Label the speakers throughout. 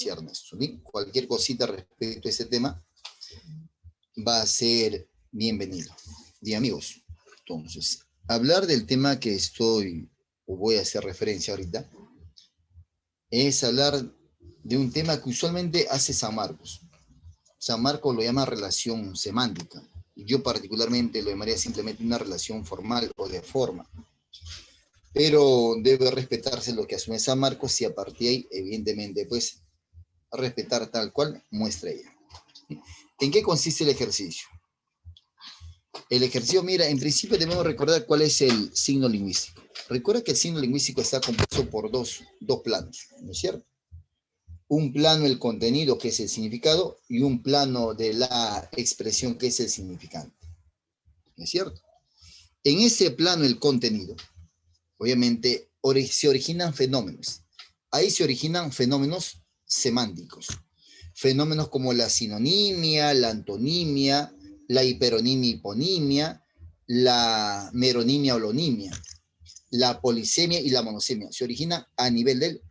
Speaker 1: Ernesto, ¿sí? Cualquier cosita respecto a ese tema va a ser bienvenido. Bien, amigos. Entonces, hablar del tema que estoy o voy a hacer referencia ahorita es hablar de un tema que usualmente hace San Marcos. San Marcos lo llama relación semántica. Yo particularmente lo llamaría simplemente una relación formal o de forma. Pero debe respetarse lo que asume San Marcos y a partir de ahí, evidentemente, pues, respetar tal cual muestra ella. ¿En qué consiste el ejercicio? El ejercicio, mira, en principio debemos recordar cuál es el signo lingüístico. Recuerda que el signo lingüístico está compuesto por dos planos, ¿no es cierto? Un plano el contenido, que es el significado, y un plano de la expresión, que es el significante, ¿no es cierto? En ese plano el contenido, obviamente, se originan fenómenos. Ahí se originan fenómenos semánticos. Fenómenos como la sinonimia, la antonimia, la hiperonimia, hiponimia, la meronimia, holonimia, la polisemia y la monosemia. Se originan a nivel del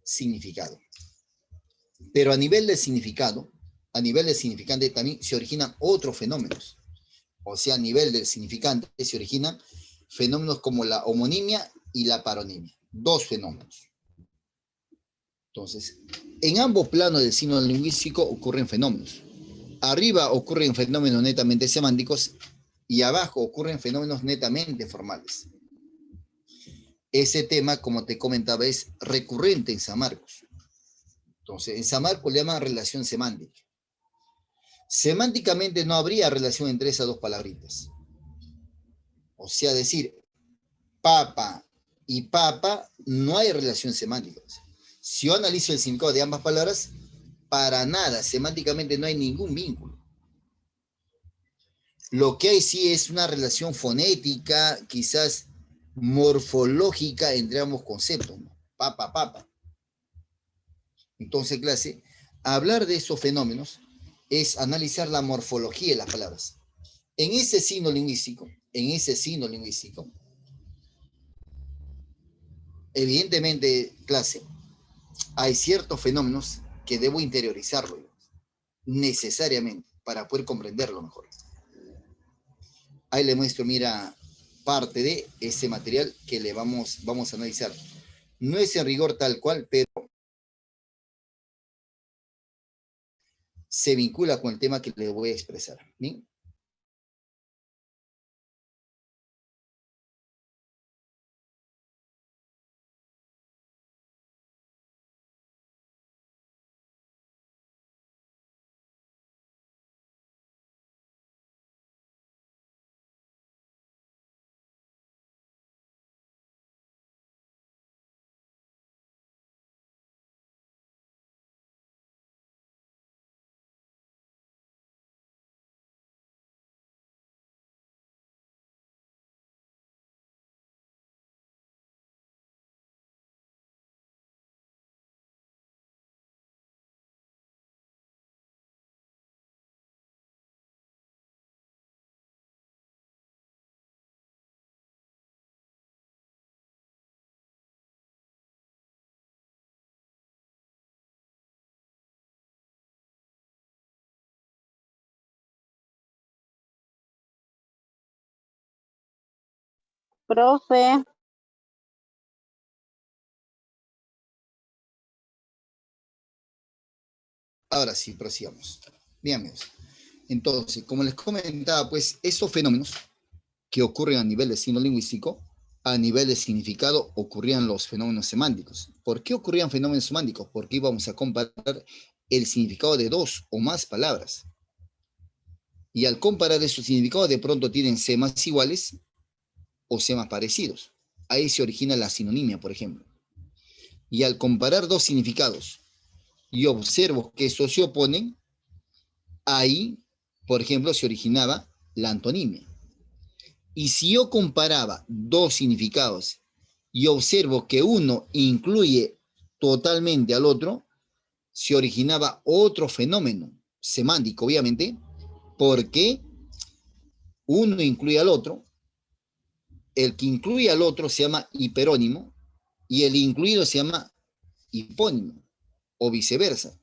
Speaker 1: significado. Pero a nivel del significado, a nivel del significante también se originan otros fenómenos. O sea, a nivel del significante se originan fenómenos como la homonimia y la paronimia. Dos fenómenos. Entonces, en ambos planos del signo lingüístico ocurren fenómenos. Arriba ocurren fenómenos netamente semánticos y abajo ocurren fenómenos netamente formales. Ese tema, como te comentaba, es recurrente en San Marcos. Entonces, en San Marcos le llaman relación semántica. Semánticamente no habría relación entre esas dos palabritas. O sea, decir papa y papa, no hay relación semántica. Si yo analizo el significado de ambas palabras, para nada, semánticamente no hay ningún vínculo. Lo que hay sí es una relación fonética, quizás morfológica entre ambos conceptos, ¿no? Papa, papa. Entonces, clase, hablar de esos fenómenos es analizar la morfología de las palabras. En ese signo lingüístico, evidentemente, clase, hay ciertos fenómenos que debo interiorizarlo necesariamente para poder comprenderlo mejor. Ahí le muestro, mira, parte de ese material que le vamos a analizar. No es en rigor tal cual, pero se vincula con el tema que le voy a expresar. ¿Bien?
Speaker 2: Profe.
Speaker 1: Ahora sí, prosigamos. Bien, amigos. Entonces, como les comentaba, pues esos fenómenos que ocurren a nivel de signo lingüístico, a nivel de significado ocurrían los fenómenos semánticos. ¿Por qué ocurrían fenómenos semánticos? Porque íbamos a comparar el significado de dos o más palabras. Y al comparar esos significados, de pronto tienen semas iguales o semas parecidos. Ahí se origina la sinonimia, por ejemplo. Y al comparar dos significados y observo que estos se oponen, ahí, por ejemplo, se originaba la antonimia. Y si yo comparaba dos significados y observo que uno incluye totalmente al otro, se originaba otro fenómeno semántico, obviamente, porque uno incluye al otro, el que incluye al otro se llama hiperónimo y el incluido se llama hipónimo. o viceversa.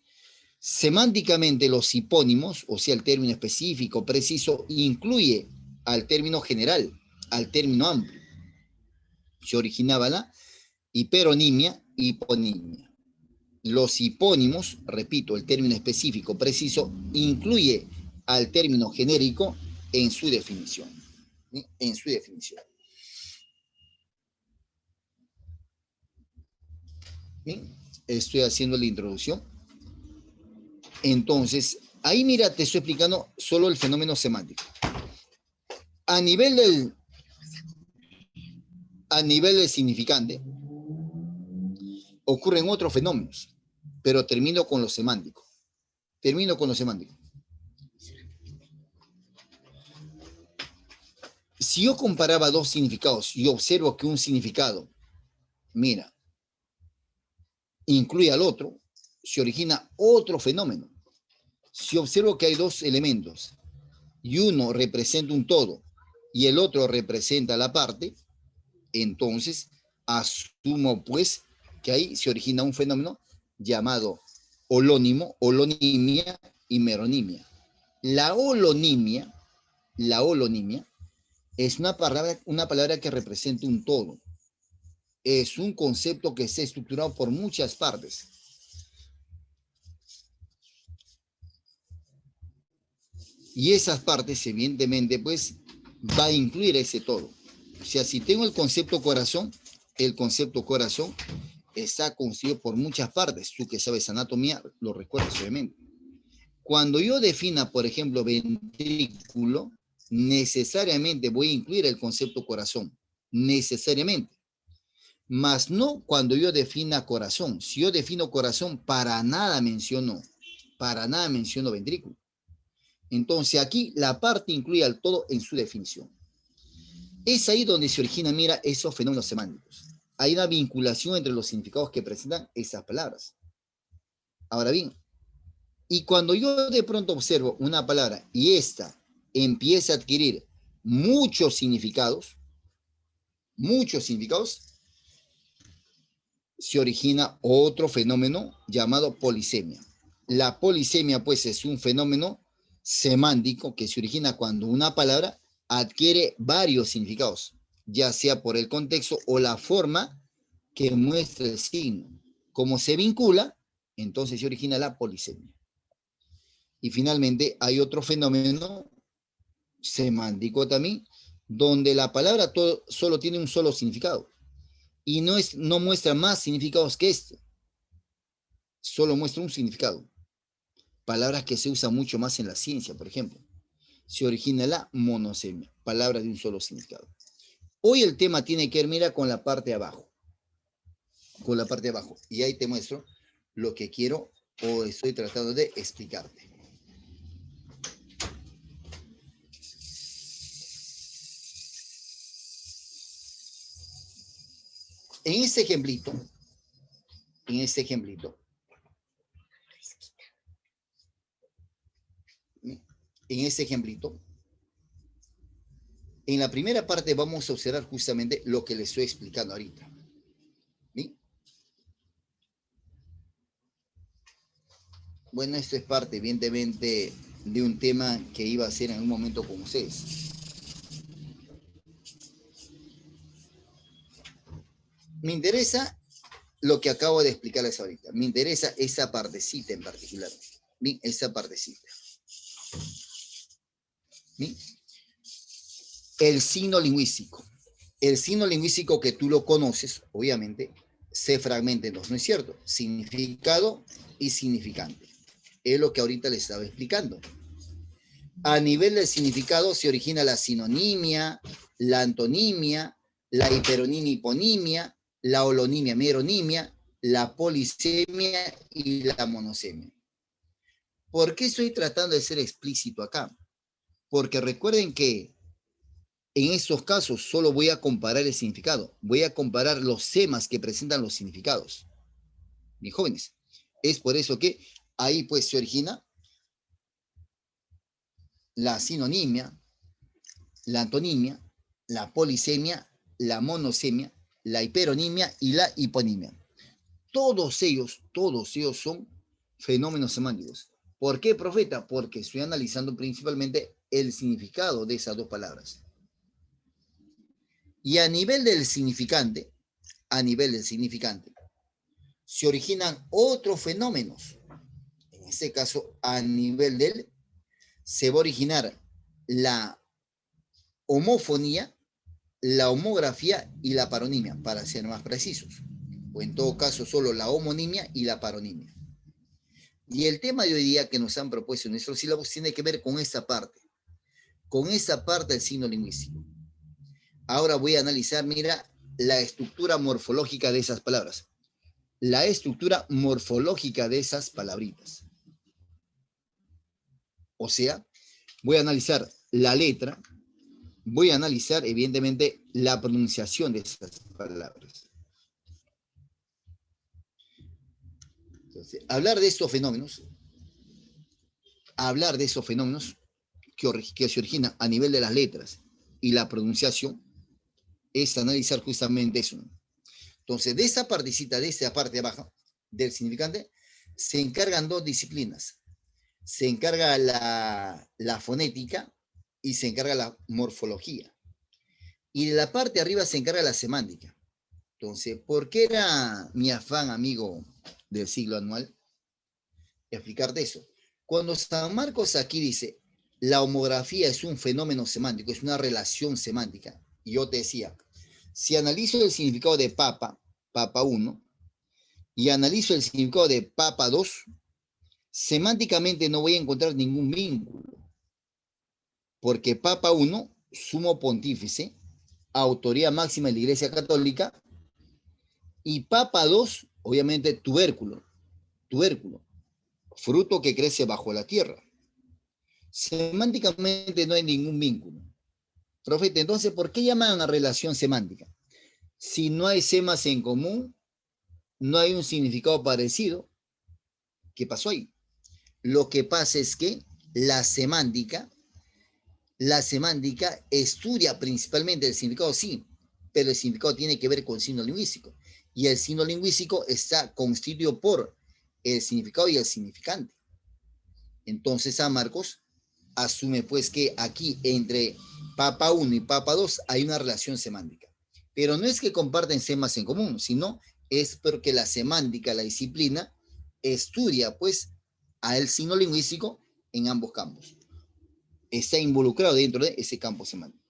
Speaker 1: Semánticamente, los hipónimos, o sea, el término específico, preciso, incluye al término general, al término amplio. Se originaba la hiperonimia, hiponimia. Los hipónimos, repito, el término específico, preciso, incluye al término genérico en su definición. ¿Sí? En su definición. Bien, estoy haciendo la introducción. Entonces, ahí mira, te estoy explicando solo el fenómeno semántico. A nivel del significante, ocurren otros fenómenos, pero termino con lo semántico. Si yo comparaba dos significados y observo que un significado, mira, incluye al otro, se origina otro fenómeno. Si observo que hay dos elementos y uno representa un todo y el otro representa la parte, entonces asumo pues que ahí se origina un fenómeno llamado holónimo, holonimia y meronimia. La holonimia es una palabra que representa un todo. Es un concepto que está estructurado por muchas partes. Y esas partes, evidentemente, pues, va a incluir ese todo. O sea, si tengo el concepto corazón está constituido por muchas partes. Tú que sabes anatomía, lo recuerdas obviamente. Cuando yo defina, por ejemplo, ventrículo, necesariamente voy a incluir el concepto corazón. Necesariamente. Mas no cuando yo defina corazón. Si yo defino corazón, para nada menciono ventrículo. Entonces aquí la parte incluye al todo en su definición. Es ahí donde se origina, mira, esos fenómenos semánticos. Hay una vinculación entre los significados que presentan esas palabras. Ahora bien, y cuando yo de pronto observo una palabra y esta empieza a adquirir muchos significados, se origina otro fenómeno llamado polisemia. La polisemia, pues, es un fenómeno semántico que se origina cuando una palabra adquiere varios significados, ya sea por el contexto o la forma que muestra el signo. Como se vincula, entonces se origina la polisemia. Y finalmente hay otro fenómeno semántico también, donde la palabra solo tiene un solo significado y no muestra más significados que este, solo muestra un significado. Palabras que se usan mucho más en la ciencia, por ejemplo. Se origina la monosemia, palabras de un solo significado. Hoy el tema tiene que ver, mira, con la parte de abajo. Y ahí te muestro lo que quiero o estoy tratando de explicarte. En este ejemplito, en la primera parte vamos a observar justamente lo que les estoy explicando ahorita. ¿Sí? Bueno, esto es parte, evidentemente, de un tema que iba a hacer en un momento con ustedes. Me interesa lo que acabo de explicarles ahorita. Me interesa esa partecita en particular. Bien, esa partecita. Bien. El signo lingüístico. El signo lingüístico que tú lo conoces, obviamente, se fragmenta en dos, ¿no es cierto? Significado y significante. Es lo que ahorita les estaba explicando. A nivel del significado se origina la sinonimia, la antonimia, la hiperonimia, hiponimia, la holonimia, meronimia, la polisemia y la monosemia. ¿Por qué estoy tratando de ser explícito acá? Porque recuerden que en estos casos solo voy a comparar el significado, voy a comparar los semas que presentan los significados. Mis jóvenes, es por eso que ahí pues se origina la sinonimia, la antonimia, la polisemia, la monosemia, la hiperonimia y la hiponimia. Todos ellos son fenómenos semánticos. ¿Por qué, profeta? Porque estoy analizando principalmente el significado de esas dos palabras. Y a nivel del significante, se originan otros fenómenos. En este caso, a nivel del, se va a originar la homofonía, la homografía y la paronimia, para ser más precisos. O en todo caso, solo la homonimia y la paronimia. Y el tema de hoy día que nos han propuesto en nuestros sílabos tiene que ver con esta parte del signo lingüístico. Ahora voy a analizar, mira, la estructura morfológica de esas palabras. La estructura morfológica de esas palabritas. O sea, voy a analizar la letra, voy a analizar, evidentemente, la pronunciación de esas palabras. Entonces, hablar de estos fenómenos que se originan a nivel de las letras y la pronunciación, es analizar justamente eso. Entonces, de esa partecita, de esa parte de abajo, del significante, se encargan dos disciplinas. Se encarga la fonética y se encarga la morfología. Y de la parte de arriba se encarga la semántica. Entonces, ¿por qué era mi afán, amigo del siglo anual? Explicarte eso. Cuando San Marcos aquí dice, la homografía es un fenómeno semántico, es una relación semántica, y yo te decía, si analizo el significado de papa, papa 1, y analizo el significado de papa 2, semánticamente no voy a encontrar ningún vínculo, porque papa 1, sumo pontífice, autoridad máxima de la Iglesia Católica, y papa 2, obviamente tubérculo, fruto que crece bajo la tierra. Semánticamente no hay ningún vínculo. Profeta, entonces, ¿por qué llaman a relación semántica? Si no hay semas en común, no hay un significado parecido, ¿qué pasó ahí? Lo que pasa es que la semántica estudia principalmente el significado, sí, pero el significado tiene que ver con el signo lingüístico. Y el signo lingüístico está constituido por el significado y el significante. Entonces, San Marcos asume pues que aquí entre papa 1 y papa 2 hay una relación semántica. Pero no es que comparten semas en común, sino es porque la semántica, la disciplina, estudia pues al signo lingüístico en ambos campos. Está involucrado dentro de ese campo semántico.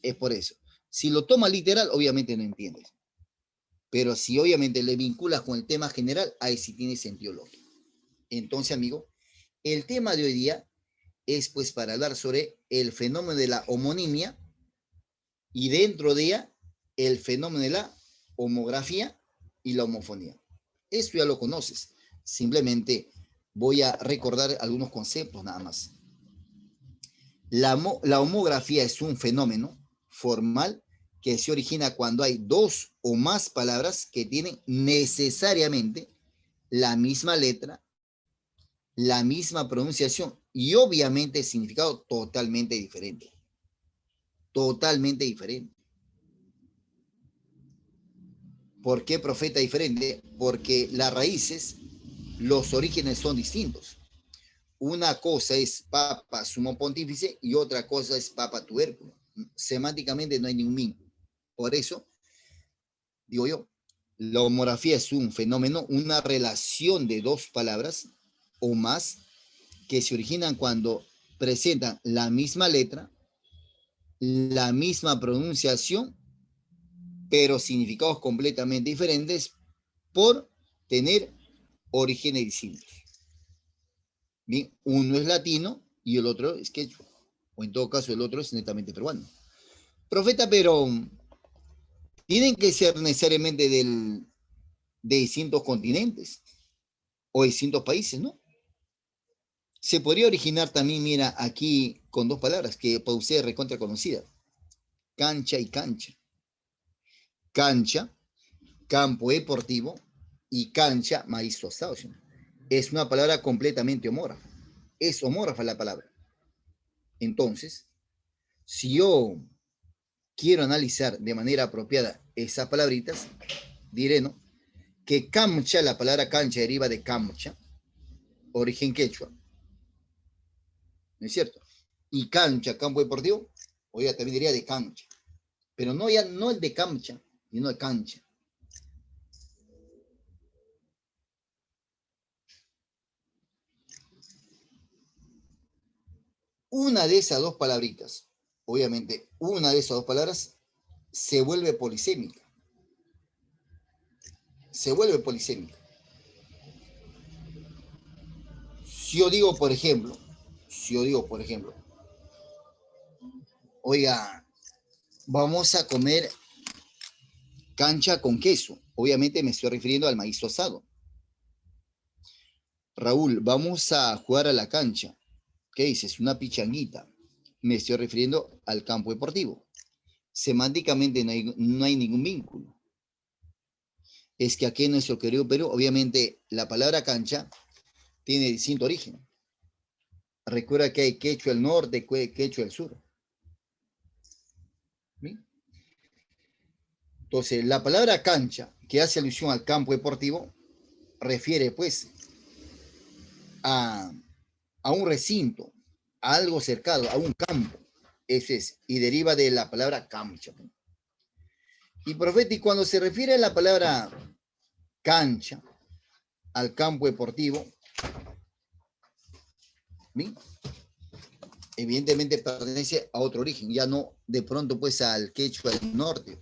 Speaker 1: Es por eso. Si lo toma literal, obviamente no entiendes. Pero si obviamente le vinculas con el tema general, ahí sí tiene sentido lógico. Entonces, amigo, el tema de hoy día es pues para hablar sobre el fenómeno de la homonimia y dentro de ella el fenómeno de la homografía y la homofonía. Esto ya lo conoces. Simplemente voy a recordar algunos conceptos nada más. La homografía es un fenómeno formal que se origina cuando hay dos o más palabras que tienen necesariamente la misma letra, la misma pronunciación y obviamente significado totalmente diferente. Totalmente diferente. ¿Por qué, profeta, diferente? Porque las raíces, los orígenes son distintos. Una cosa es papa sumo pontífice y otra cosa es papa tubérculo. Semánticamente no hay ningún vínculo. Por eso, digo yo, la homografía es un fenómeno, una relación de dos palabras o más que se originan cuando presentan la misma letra, la misma pronunciación, pero significados completamente diferentes por tener orígenes distintos. Bien, uno es latino y el otro es quechua, o en todo caso el otro es netamente peruano. Profeta, pero tienen que ser necesariamente de distintos continentes o distintos países, ¿no? Se podría originar también, mira, aquí con dos palabras que para usted es recontra conocida, cancha y cancha. Cancha, campo deportivo, y cancha, maíz tostado. Es una palabra completamente homógrafa. Es homógrafa la palabra. Entonces, si yo quiero analizar de manera apropiada esas palabritas, diré, ¿no? Que cancha, la palabra cancha deriva de camcha, origen quechua, ¿no es cierto? Y cancha, campo deportivo, oiga, también diría de cancha, pero no ya no el de cancha, sino de cancha. Una de esas dos palabritas, obviamente, una de esas dos palabras se vuelve polisémica. Se vuelve polisémica. Si yo digo, por ejemplo, oiga, vamos a comer cancha con queso. Obviamente me estoy refiriendo al maíz asado. Raúl, vamos a jugar a la cancha. ¿Qué dices? Una pichanguita. Me estoy refiriendo al campo deportivo. Semánticamente no hay ningún vínculo. Es que aquí en nuestro querido Perú, obviamente, la palabra cancha tiene distinto origen. Recuerda que hay quechua del norte, quechua del sur. ¿Sí? Entonces, la palabra cancha, que hace alusión al campo deportivo, refiere pues a, a un recinto, a algo cercado, a un campo. Eso es, y deriva de la palabra cancha. Y profeta, y cuando se refiere a la palabra cancha, al campo deportivo, ¿sí? Evidentemente pertenece a otro origen, ya no de pronto pues al quechua del norte.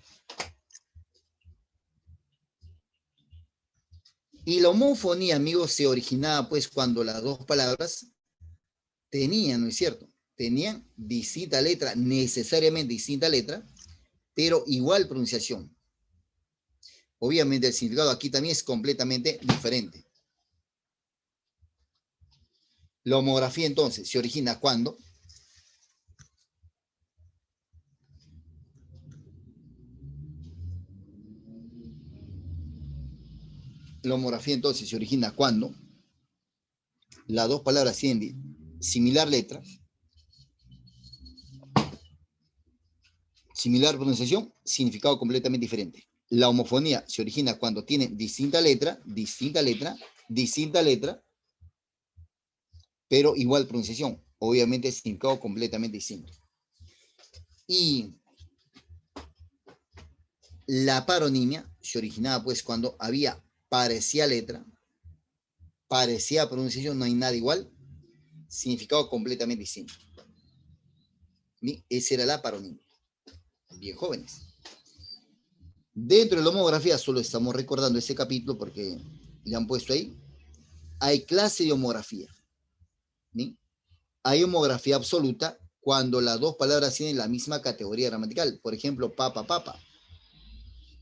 Speaker 1: Y la homofonía, amigos, se originaba pues cuando las dos palabras tenían, ¿no es cierto? Tenían distinta letra, necesariamente distinta letra, pero igual pronunciación. Obviamente el significado aquí también es completamente diferente. La homografía entonces se origina cuando la homografía entonces se origina cuando las dos palabras tienen similar letra, similar pronunciación, significado completamente diferente. La homofonía se origina cuando tienen distinta letra, pero igual pronunciación. Obviamente significado completamente distinto. Y la paronimia se originaba pues cuando había parecía letra, parecía pronunciación, no hay nada igual, significado completamente distinto. ¿Sí? Esa era la paronimia. Bien jóvenes. Dentro de la homografía, solo estamos recordando ese capítulo porque le han puesto ahí, hay clase de homografía. ¿Sí? Hay homografía absoluta cuando las dos palabras tienen la misma categoría gramatical. Por ejemplo, papa, papa.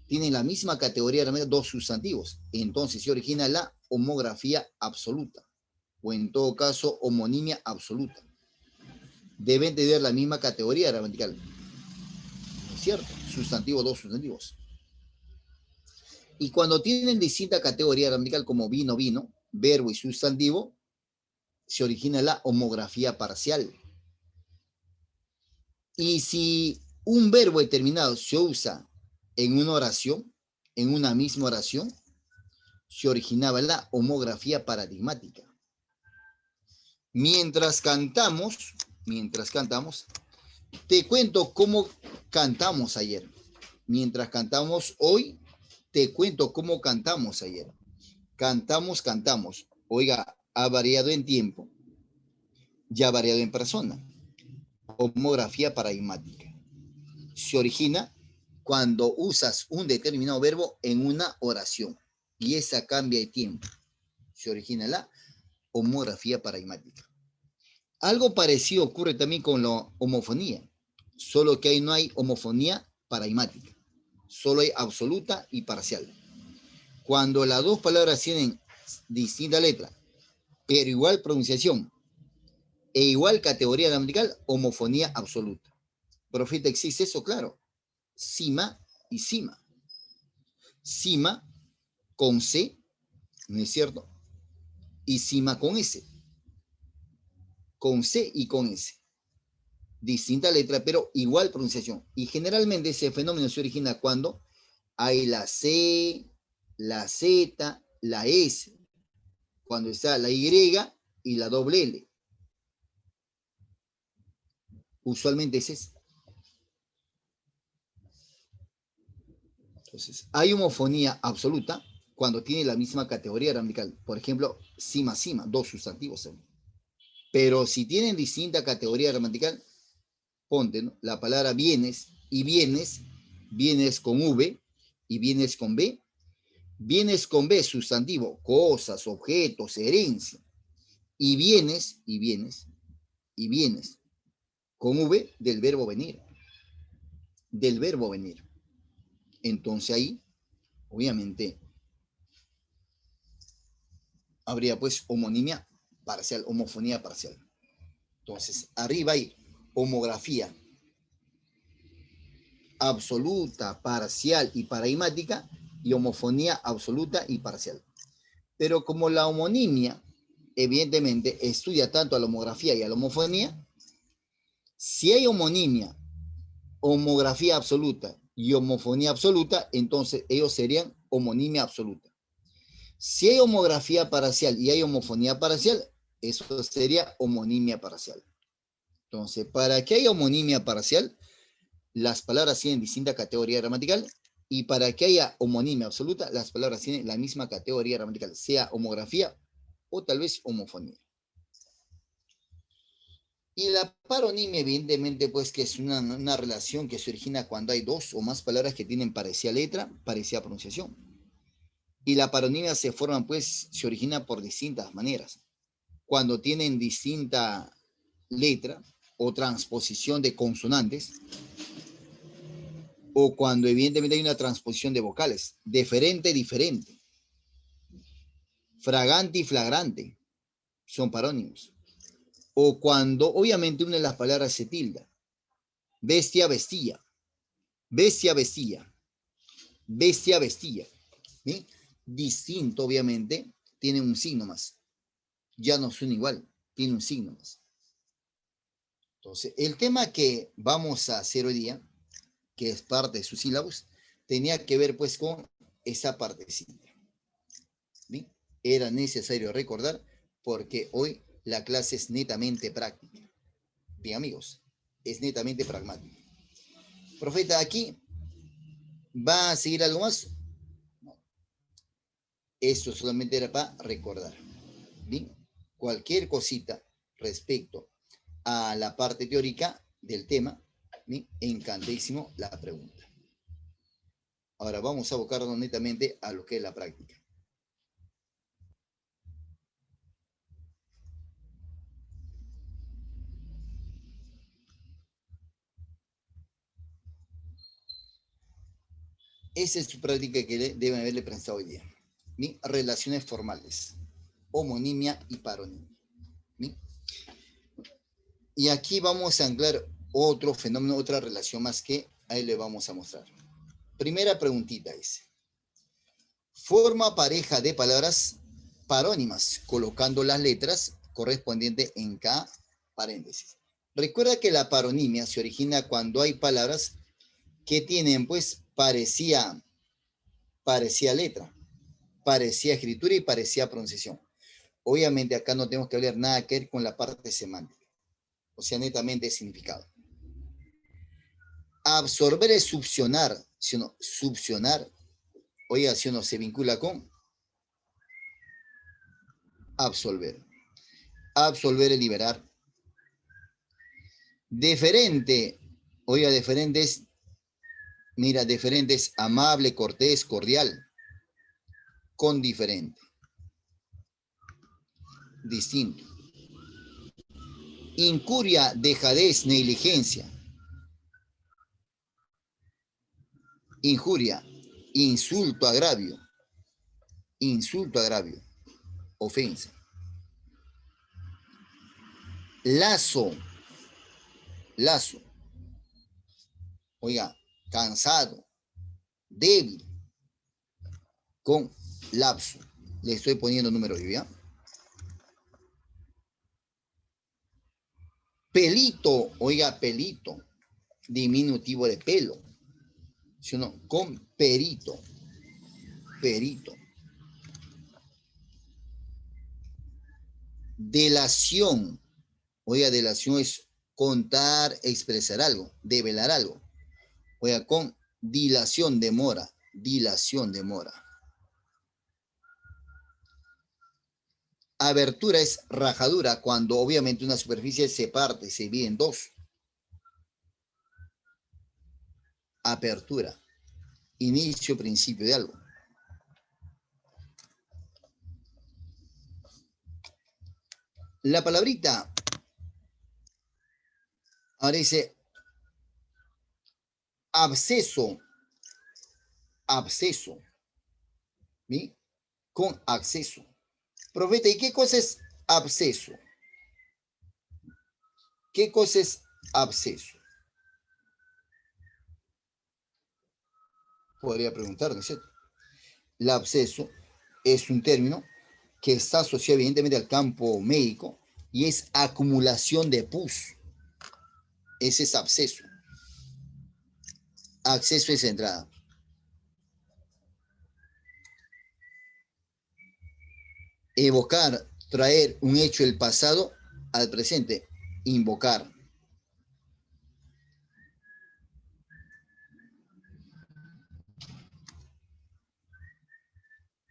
Speaker 1: Tienen la misma categoría gramatical, dos sustantivos. Entonces se origina la homografía absoluta. O en todo caso, homonimia absoluta. Deben tener la misma categoría gramatical. ¿Es cierto? Sustantivo, dos sustantivos. Y cuando tienen distinta categoría gramatical como vino, vino, verbo y sustantivo, se origina la homografía parcial. Y si un verbo determinado se usa en una oración, en una misma oración, se originaba la homografía paradigmática. Mientras cantamos, te cuento cómo cantamos ayer. Mientras cantamos hoy, te cuento cómo cantamos ayer. Cantamos. Oiga, ha variado en tiempo, ya ha variado en persona. Homografía paradigmática. Se origina cuando usas un determinado verbo en una oración y esa cambia de tiempo. Se origina la homografía paradigmática. Algo parecido ocurre también con la homofonía, solo que ahí no hay homofonía paradigmática, solo hay absoluta y parcial. Cuando las dos palabras tienen distinta letra, pero igual pronunciación e igual categoría gramatical, homofonía absoluta. Profeta, ¿existe eso? Claro. Cima y cima. Cima con C, ¿no es cierto? Y cima con S. Con C y con S. Distinta letra, pero igual pronunciación. Y generalmente ese fenómeno se origina cuando hay la C, la Z, la S. Cuando está la Y y la doble L. Usualmente es ese. Entonces, hay homofonía absoluta cuando tiene la misma categoría gramatical. Por ejemplo, cima, cima, dos sustantivos. Pero si tienen distinta categoría gramatical, ponte, ¿no?, la palabra bienes y bienes, bienes con V y bienes con B. Bienes con B, sustantivo, cosas, objetos, herencia. Y bienes, y bienes, y bienes, con V del verbo venir. Del verbo venir. Entonces ahí, obviamente, habría pues homonimia parcial, homofonía parcial. Entonces, arriba hay homografía absoluta, parcial y paradigmática, y homofonía absoluta y parcial. Pero como la homonimia, evidentemente, estudia tanto a la homografía y a la homofonía, si hay homonimia, homografía absoluta y homofonía absoluta, entonces ellos serían homonimia absoluta. Si hay homografía parcial y hay homofonía parcial, eso sería homonimia parcial. Entonces, para que haya homonimia parcial, las palabras tienen distinta categoría gramatical, y para que haya homonimia absoluta, las palabras tienen la misma categoría gramatical, sea homografía o tal vez homofonía. Y la paronimia, evidentemente, pues que es una relación que se origina cuando hay dos o más palabras que tienen parecida letra, parecida pronunciación. Y la paronimia se forma, pues, se origina por distintas maneras. Cuando tienen distinta letra o transposición de consonantes, o cuando evidentemente hay una transposición de vocales, deferente, diferente, fragante y flagrante, son parónimos. O cuando obviamente una de las palabras se tilda, bestia, vestía, bestia, vestía, bestia, vestía. ¿Sí? Distinto, obviamente, tiene un signo más. Ya no suena igual, tiene un signo más. Entonces, el tema que vamos a hacer hoy día, que es parte de sus sílabos, tenía que ver pues con esa partecita. ¿Bien? Era necesario recordar porque hoy la clase es netamente práctica. Bien, amigos, es netamente pragmática. Profeta, aquí va a seguir algo más. No. Esto solamente era para recordar. Bien, cualquier cosita respecto a la parte teórica del tema, bien, encantadísimo la pregunta. Ahora vamos a abocarnos netamente a lo que es la práctica. Esa es su práctica que deben haberle pensado hoy día. ¿Bien? Relaciones formales, homonimia y paronimia. ¿Bien? Y aquí vamos a anclar otro fenómeno, otra relación más que ahí le vamos a mostrar. Primera preguntita es, forma pareja de palabras parónimas, colocando las letras correspondientes en cada paréntesis. Recuerda que la paronimia se origina cuando hay palabras que tienen, pues, parecía letra, parecía escritura y parecía pronunciación. Obviamente acá no tenemos que hablar nada que ver con la parte semántica, o sea, netamente significado. Absorber es succionar, si no, succionar, oiga, si uno se vincula con absolver. Absolver es liberar. Deferente, oiga, deferente es, mira, deferente es amable, cortés, cordial, con diferente, distinto. Incuria, dejadez, negligencia. Injuria, insulto, agravio. Insulto, agravio, ofensa. Lazo, lazo. Oiga, cansado, débil, con lapso. Le estoy poniendo números, ¿ya? Pelito, oiga, pelito, diminutivo de pelo. ¿Sí o no? Con perito, perito. Delación. Oiga, delación es contar, expresar algo, develar algo. Oiga, con dilación, demora. Dilación, demora. Abertura es rajadura, cuando obviamente una superficie se parte, se divide en dos. Apertura. Inicio, principio de algo. La palabrita, ahora dice absceso, absceso, ¿sí? Con acceso. Profeta, ¿y qué cosa es absceso? ¿Qué cosa es absceso? Podría preguntar, ¿no es cierto? El absceso es un término que está asociado evidentemente al campo médico y es acumulación de pus. Ese es absceso. Acceso es entrada. Evocar, traer un hecho del pasado al presente. Invocar.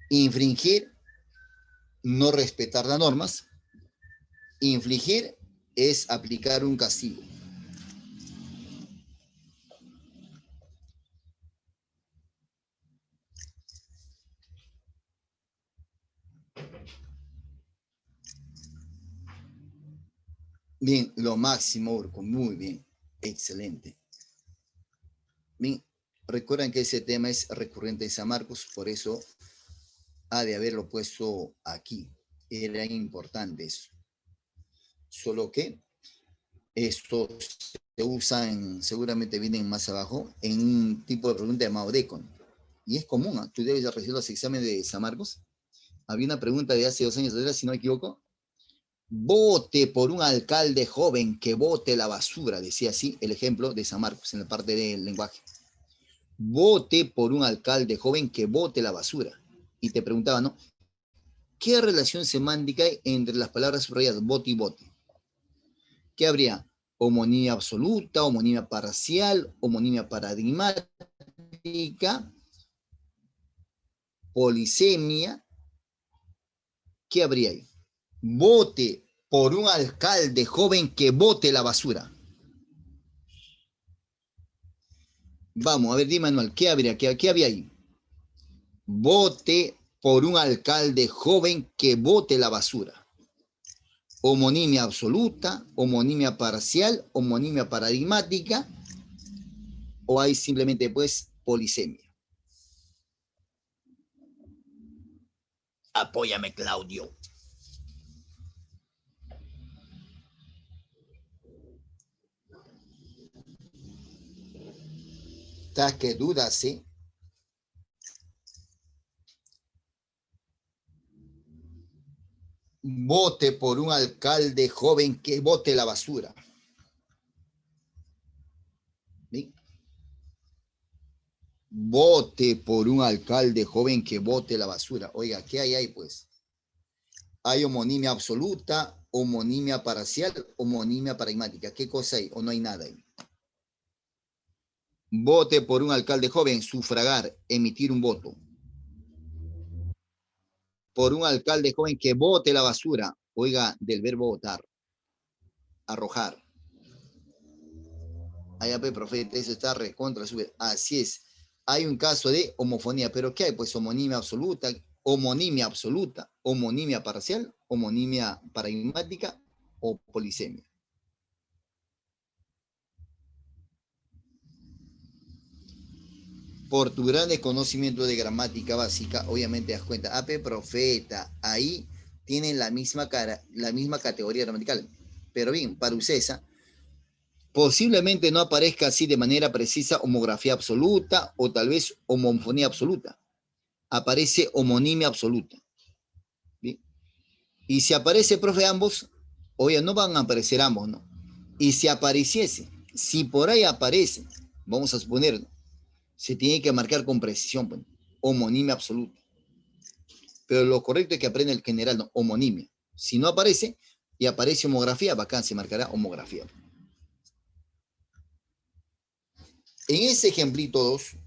Speaker 1: Infringir, no respetar las normas. Infligir es aplicar un castigo. Bien, lo máximo, Urco, muy bien, excelente. Bien, recuerden que ese tema es recurrente en San Marcos, por eso ha de haberlo puesto aquí. Era importante eso. Solo que estos se usan, seguramente vienen más abajo, en un tipo de pregunta llamado DECON. Y es común, ¿eh? Tú debes recibir los exámenes de San Marcos. Había una pregunta de hace 2 años atrás, si no me equivoco. Vote por un alcalde joven que bote la basura, decía así el ejemplo de San Marcos en la parte del lenguaje. Vote por un alcalde joven que bote la basura. Y te preguntaba, ¿no? ¿Qué relación semántica hay entre las palabras subrayadas bote y bote? ¿Qué habría? Homonimia absoluta, homonimia parcial, homonimia paradigmática, polisemia. ¿Qué habría ahí? Vote por un alcalde joven que bote la basura. Vamos, a ver, dime, Manuel, ¿qué habría? ¿Qué había ahí? Vote por un alcalde joven que bote la basura. Homonimia absoluta, homonimia parcial, homonimia paradigmática, o hay simplemente, pues, polisemia. Apóyame, Claudio. ¿Estás que dudas, sí? Vote por un alcalde joven que bote la basura. ¿Sí? Vote por un alcalde joven que bote la basura. Oiga, ¿qué hay ahí, pues? Hay homonimia absoluta, homonimia parcial, homonimia paradigmática. ¿Qué cosa hay? ¿O no hay nada ahí? Vote por un alcalde joven, sufragar, emitir un voto. Por un alcalde joven que bote la basura. Oiga, del verbo votar. Arrojar. Allá, profeta, eso está recontra sube. Así es. Hay un caso de homofonía, pero ¿qué hay? Pues homonimia absoluta, homonimia parcial, homonimia paradigmática o polisemia. Por tu gran desconocimiento de gramática básica, obviamente das cuenta, profeta, ahí tienen la misma categoría gramatical. Pero bien, para Ucesa, posiblemente no aparezca así de manera precisa homografía absoluta o tal vez homofonía absoluta. Aparece homonimia absoluta. ¿Bien? Y si aparece, profe, ambos, oye, no van a aparecer ambos, ¿no? Y si apareciese, si por ahí aparece, vamos a suponer, se tiene que marcar con precisión, pues, homonimia absoluta. Pero lo correcto es que aprenda el general, ¿no? Homonimia. Si no aparece y aparece homografía, bacán, se marcará homografía. En ese ejemplito 2,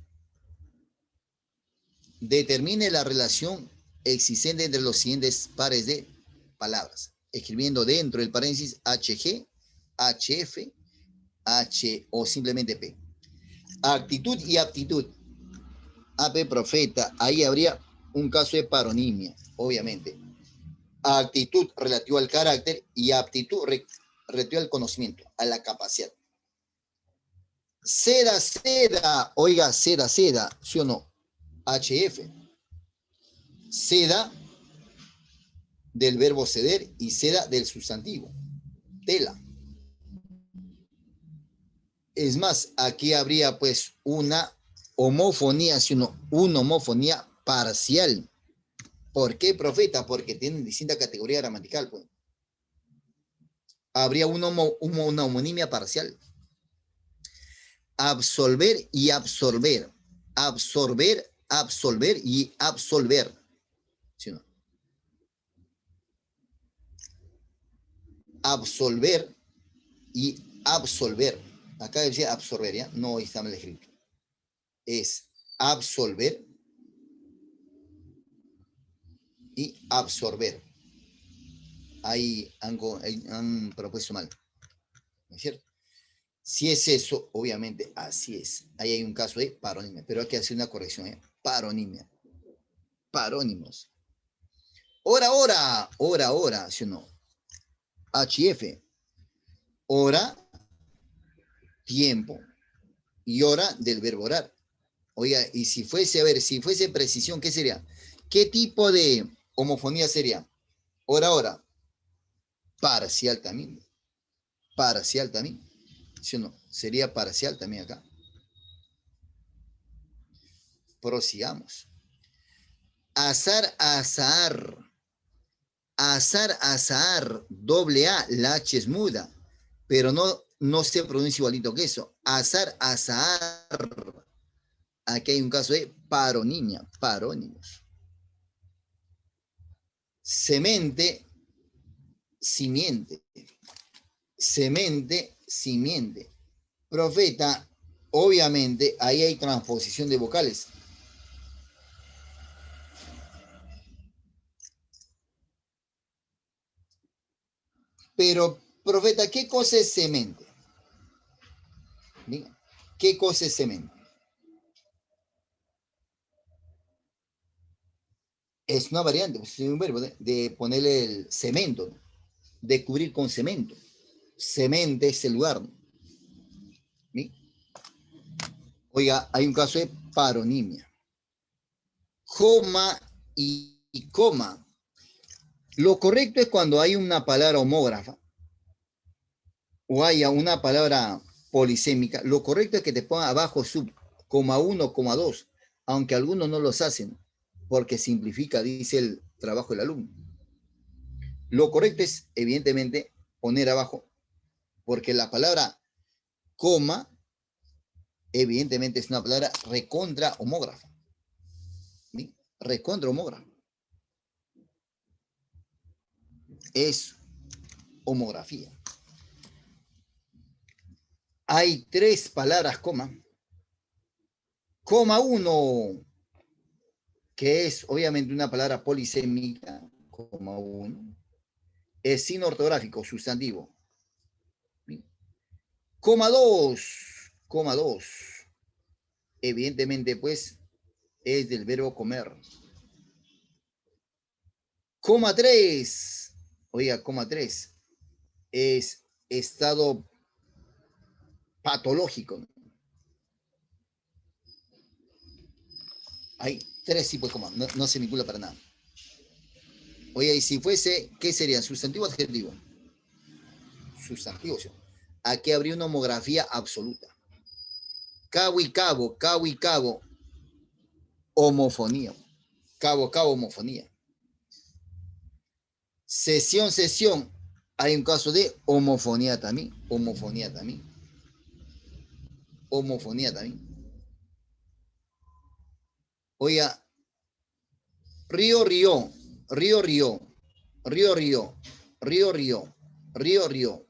Speaker 1: determine la relación existente entre los siguientes pares de palabras, escribiendo dentro del paréntesis HG, HF, H o simplemente P. Actitud y aptitud. AP profeta, ahí habría un caso de paronimia, obviamente. Actitud relativo al carácter y aptitud relativo al conocimiento, a la capacidad. Seda, seda, oiga, seda, seda, ¿sí o no? HF. Seda del verbo ceder y seda del sustantivo. Tela. Es más, aquí habría pues una homofonía, ¿sí o no? Una homofonía parcial. ¿Por qué, profeta? Porque tienen distinta categoría gramatical, pues. Habría una homonimia parcial. Absolver y absorber. Absorber, absolver y absolver. ¿Sí o no? Absolver y absolver. Acá decía absorber, ¿ya? No está mal escrito. Es absolver y absorber. Ahí han propuesto mal. ¿No es cierto? Si es eso, obviamente así es. Ahí hay un caso de paronimia, pero hay que hacer una corrección, ¿eh? Paronimia. Parónimos. Hora, ¿sí o no? HF. Hora, tiempo y hora del verbo orar. Oiga, y si fuese, a ver, si fuese precisión, ¿qué sería? ¿Qué tipo de homofonía sería? Hora. Parcial también. Parcial también. ¿Sí o no? Sería parcial también acá. Prosigamos. Azar, azar. Azar, azar. Doble A, la H es muda. Pero no se pronuncia igualito que eso. Azar, azar. Aquí hay un caso de paronimia, parónimos. Semente, simiente. Semente, simiente. Profeta, obviamente, ahí hay transposición de vocales. Pero, profeta, ¿qué cosa es semente? Diga, ¿qué cosa es semente? Es una variante, es un verbo de ponerle el cemento, de cubrir con cemento. Semente es el lugar. ¿Sí? Oiga, hay un caso de paronimia. Coma y coma. Lo correcto es cuando hay una palabra homógrafa o haya una palabra polisémica, lo correcto es que te ponga abajo sub, coma 1, coma 2, aunque algunos no los hacen, porque simplifica, dice el trabajo del alumno. Lo correcto es, evidentemente, poner abajo, porque la palabra coma, evidentemente, es una palabra recontra homógrafa. ¿Sí? Recontra homógrafa. Es homografía. Hay 3 palabras coma. Coma 1, que es obviamente una palabra polisémica, coma 1, es signo ortográfico, sustantivo. Coma 2, evidentemente pues es del verbo comer. Coma 3, oiga, coma 3 es estado patológico. Hay 3 tipos de coma, no se vincula para nada. Oiga, y si fuese, ¿qué sería? ¿Sustantivo o adjetivo? Sustantivo, ¿sí? Aquí habría una homografía absoluta. Cabo y cabo, homofonía. Cabo, homofonía. Sesión, hay un caso de homofonía también. Homofonía también. Oiga, río. río, río, río, río, río, río.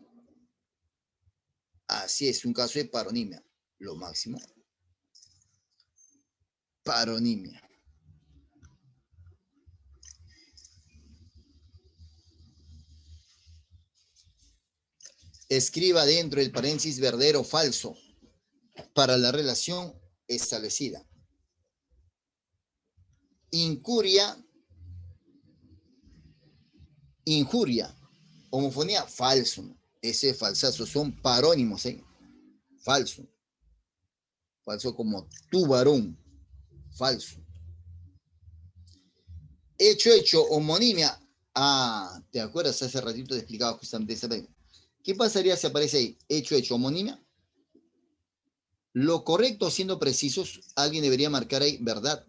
Speaker 1: Así es, un caso de paronimia. Lo máximo. Paronimia. Escriba dentro del paréntesis verdadero o falso para la relación establecida. Incuria, injuria, homofonía, falso. Ese falsazo son parónimos, ¿eh? Falso. Falso como tu varón. Falso. Hecho, hecho, homonimia. Ah, ¿te acuerdas? Hace ratito te explicaba justamente esa vez. ¿Qué pasaría si aparece ahí? Hecho, hecho, homonimia. Lo correcto, siendo precisos, alguien debería marcar ahí verdad.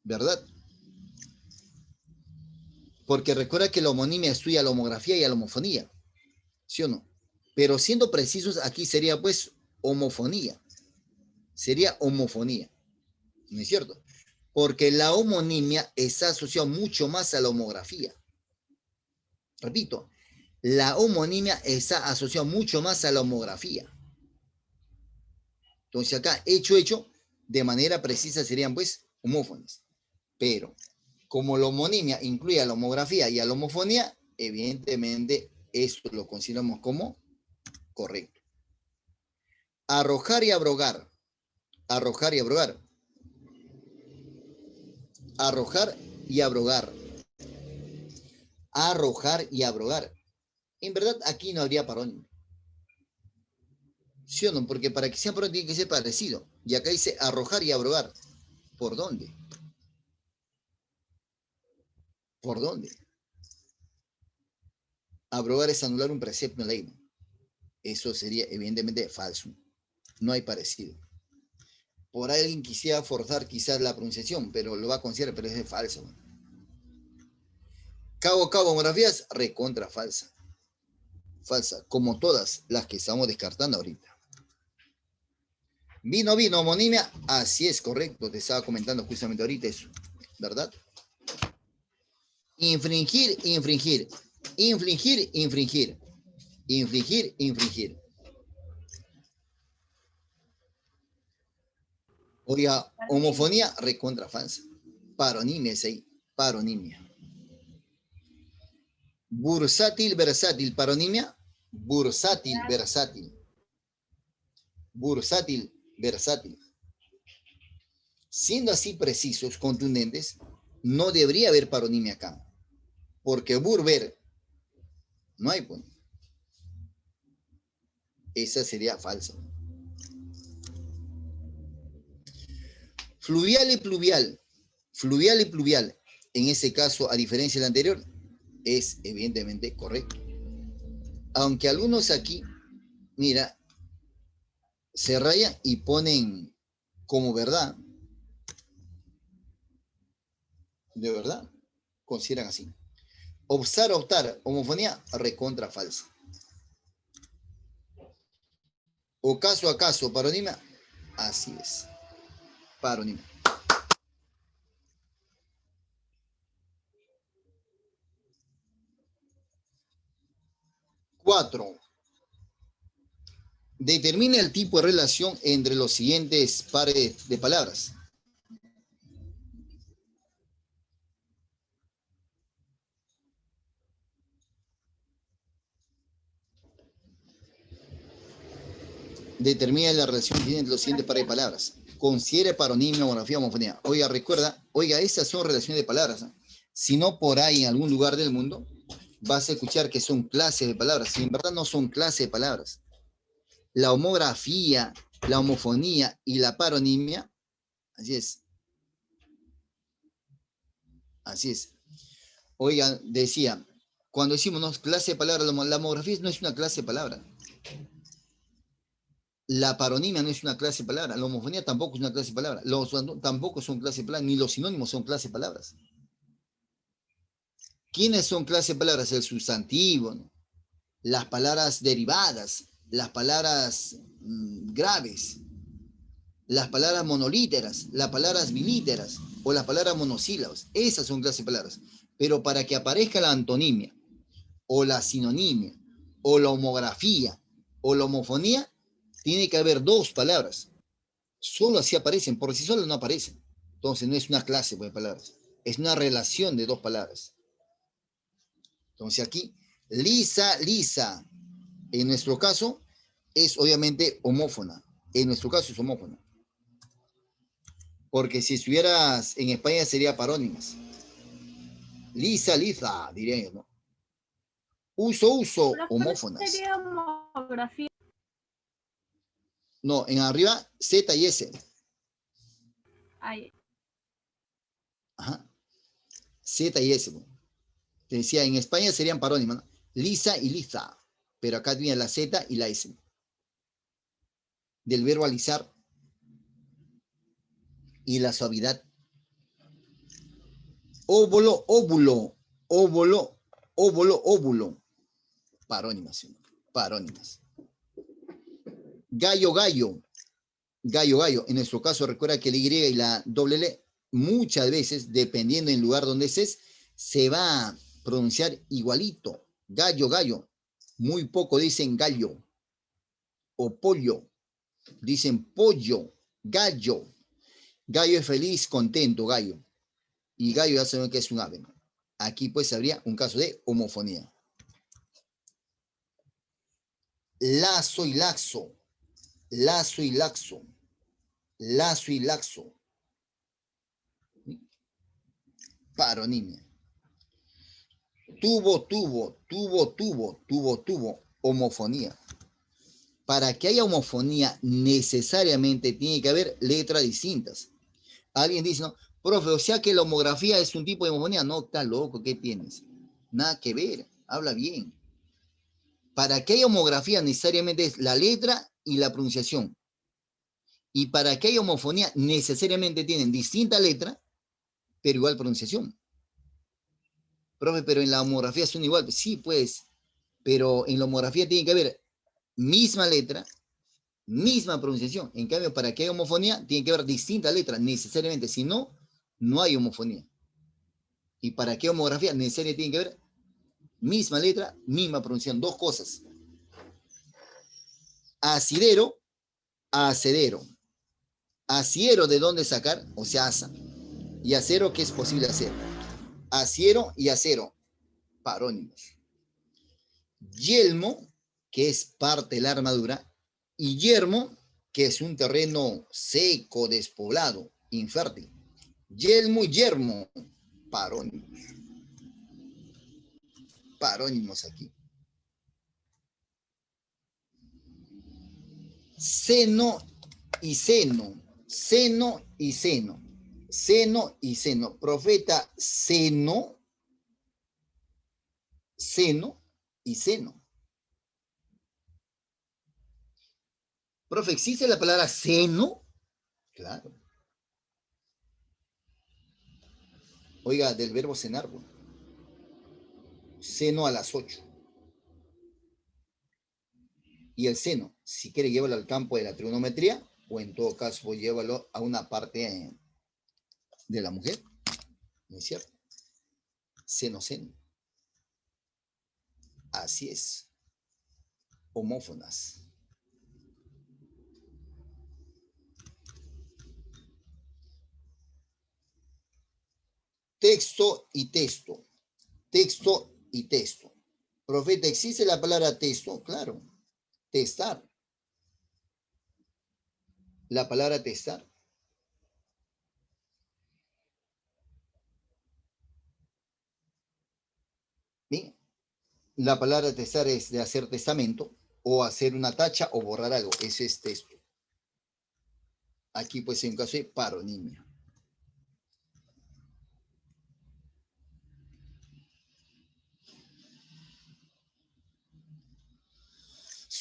Speaker 1: ¿Verdad? Porque recuerda que la homonimia estudia la homografía y la homofonía. ¿Sí o no? Pero siendo precisos, aquí sería pues homofonía. Sería homofonía. ¿No es cierto? Porque la homonimia está asociada mucho más a la homografía. Repito, la homonimia está asociada mucho más a la homografía. Entonces acá, hecho, hecho, de manera precisa serían pues homófonos. Pero como la homonimia incluye a la homografía y a la homofonía, evidentemente esto lo consideramos como correcto. Arrojar y abrogar. Arrojar y abrogar. Arrojar y abrogar. Arrojar y abrogar. En verdad, aquí no habría parónimo. ¿Sí o no? Porque para que sea parónimo tiene que ser parecido. Y acá dice arrojar y abrogar. ¿Por dónde? ¿Por dónde? Abrogar es anular un precepto en ley, ¿no? Eso sería evidentemente falso. No hay parecido. Por ahí alguien quisiera forzar quizás la pronunciación, pero lo va a considerar, pero es falso. Cabo, cabo, homografías, recontra falsa. Falsa, como todas las que estamos descartando ahorita. Vino, vino, homonimia, así es, correcto, te estaba comentando justamente ahorita eso, ¿verdad? Infringir, infringir, infligir, infringir, infligir, infringir. Oiga, homofonía, recontra falsa. Paronimia es ahí, paronimia. Bursátil, versátil, paronimia, bursátil, versátil. Bursátil, versátil. Siendo así precisos, contundentes, no debería haber paronimia acá. Porque ver, no hay. Pues. Esa sería falsa. Fluvial y pluvial. Fluvial y pluvial. En ese caso, a diferencia del anterior, es evidentemente correcto. Aunque algunos aquí, mira, se rayan y ponen como verdad. De verdad. Consideran así. Optar, optar. Homofonía, recontra falsa. O caso a caso, paronimia, así es. Paronimia. 4. Determina el tipo de relación entre los siguientes pares de palabras. Determina la relación entre los siguientes pares de palabras. Considere paronimia, monografía, homofonía. Oiga, recuerda, oiga, estas son relaciones de palabras. ¿Eh? Si no por ahí en algún lugar del mundo, vas a escuchar que son clases de palabras. Y en verdad no son clases de palabras. La homografía, la homofonía y la paronimia, así es. Así es. Oiga, decía, cuando decimos ¿no? clase de palabras, la homografía no es una clase de palabra. La paronimia no es una clase de palabra. La homofonía tampoco es una clase de palabra. Los tampoco son clase de palabras, ni los sinónimos son clase de palabras. ¿Quiénes son clase de palabras? El sustantivo, ¿no? Las palabras derivadas, las palabras graves, las palabras monolíteras, las palabras bilíteras o las palabras monosílabas. Esas son clase de palabras. Pero para que aparezca la antonimia, o la sinonimia, o la homografía, o la homofonía, tiene que haber dos palabras. Solo así aparecen, por sí solos no aparecen. Entonces no es una clase de palabras, es una relación de dos palabras. Entonces aquí, lisa, lisa, en nuestro caso, es obviamente homófona. En nuestro caso es homófona. Porque si estuvieras en España sería parónimas. Lisa, lisa, diría yo, ¿no? Uso, uso,
Speaker 2: Profe, ¿no
Speaker 1: homófonas.
Speaker 2: sería homografía?
Speaker 1: No, en arriba, Z y S.
Speaker 2: Ay,
Speaker 1: Ajá. Z y S. Bueno. Te decía, en España serían parónimas, ¿no? Lisa y liza. Pero acá viene la Z y la S. Del verbo alisar. Y la suavidad. Óvulo, óvulo, óvulo, óvulo, óvulo. Parónimas, ¿sí? Parónimas. Gallo, gallo. Gallo, gallo. En nuestro caso, recuerda que la Y y la doble L, muchas veces, dependiendo del lugar donde estés, se va a pronunciar igualito. Gallo, gallo. Muy poco dicen gallo o pollo. Dicen pollo, gallo. Gallo es feliz, contento, gallo. Y gallo ya saben que es un ave. Aquí pues habría un caso de homofonía. Lazo y laxo. Lazo y laxo. Lazo y laxo. Paronimia. Tubo, tubo, tubo, tubo, tubo, tubo. Homofonía. Para que haya homofonía, necesariamente tiene que haber letras distintas. Alguien dice, no, profe, o sea que la homografía es un tipo de homofonía. No, está loco, ¿qué tienes? Nada que ver, habla bien. Para que haya homografía, necesariamente es la letra y la pronunciación. Y para que haya homofonía, necesariamente tienen distinta letra, pero igual pronunciación. Profe, pero en la homografía son igual. Sí, pues, pero en la homografía tiene que haber misma letra, misma pronunciación. En cambio, para que haya homofonía, tiene que haber distintas letras, necesariamente. Si no, no hay homofonía. Y para que haya homografía, necesariamente tiene que haber misma letra, misma pronunciación. Dos cosas. Asidero, acedero. Asiero, ¿de dónde sacar? O sea, asa. Y acero, ¿qué es posible hacer? Asiero y acero, parónimos. Yelmo, que es parte de la armadura, y yermo, que es un terreno seco, despoblado, infértil. Yelmo y yermo, parónimos. Parónimos aquí. Seno y seno, seno y seno, seno y seno. Profeta, seno, seno y seno. Profe, ¿existe la palabra seno? Claro. Oiga, del verbo cenar, bueno. Seno a las 8. Y el seno, si quiere, llévalo al campo de la trigonometría, o en todo caso, pues, llévalo a una parte de la mujer. ¿No es cierto? Seno, seno. Así es. Homófonas. Texto y texto. Texto y texto. Profeta, ¿existe la palabra texto? Claro. Testar. La palabra testar. Bien. La palabra testar es de hacer testamento o hacer una tacha o borrar algo. Ese es texto. Aquí pues en un caso de paronimia.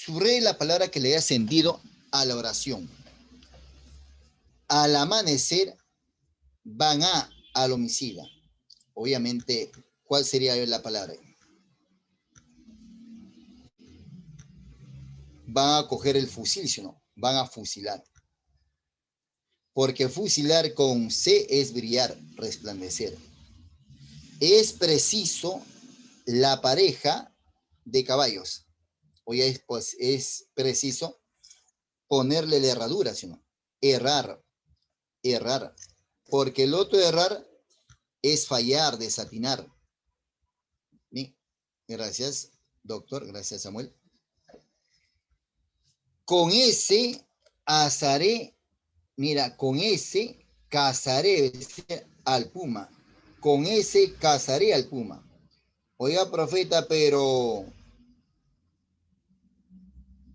Speaker 1: Subrayé la palabra que le da sentido a la oración. Al amanecer van al homicida. Obviamente, ¿cuál sería la palabra? Van a coger el fusil, si no, van a fusilar. Porque fusilar con C es brillar, resplandecer. es preciso la pareja de caballos. Oye, pues es preciso ponerle la herradura, ¿sí o no? Errar, errar. Porque el otro errar es fallar, desatinar. Bien, gracias, doctor, gracias, Samuel. Con ese asaré, mira, con ese cazaré al puma. Con ese cazaré al puma. Oiga, profeta, pero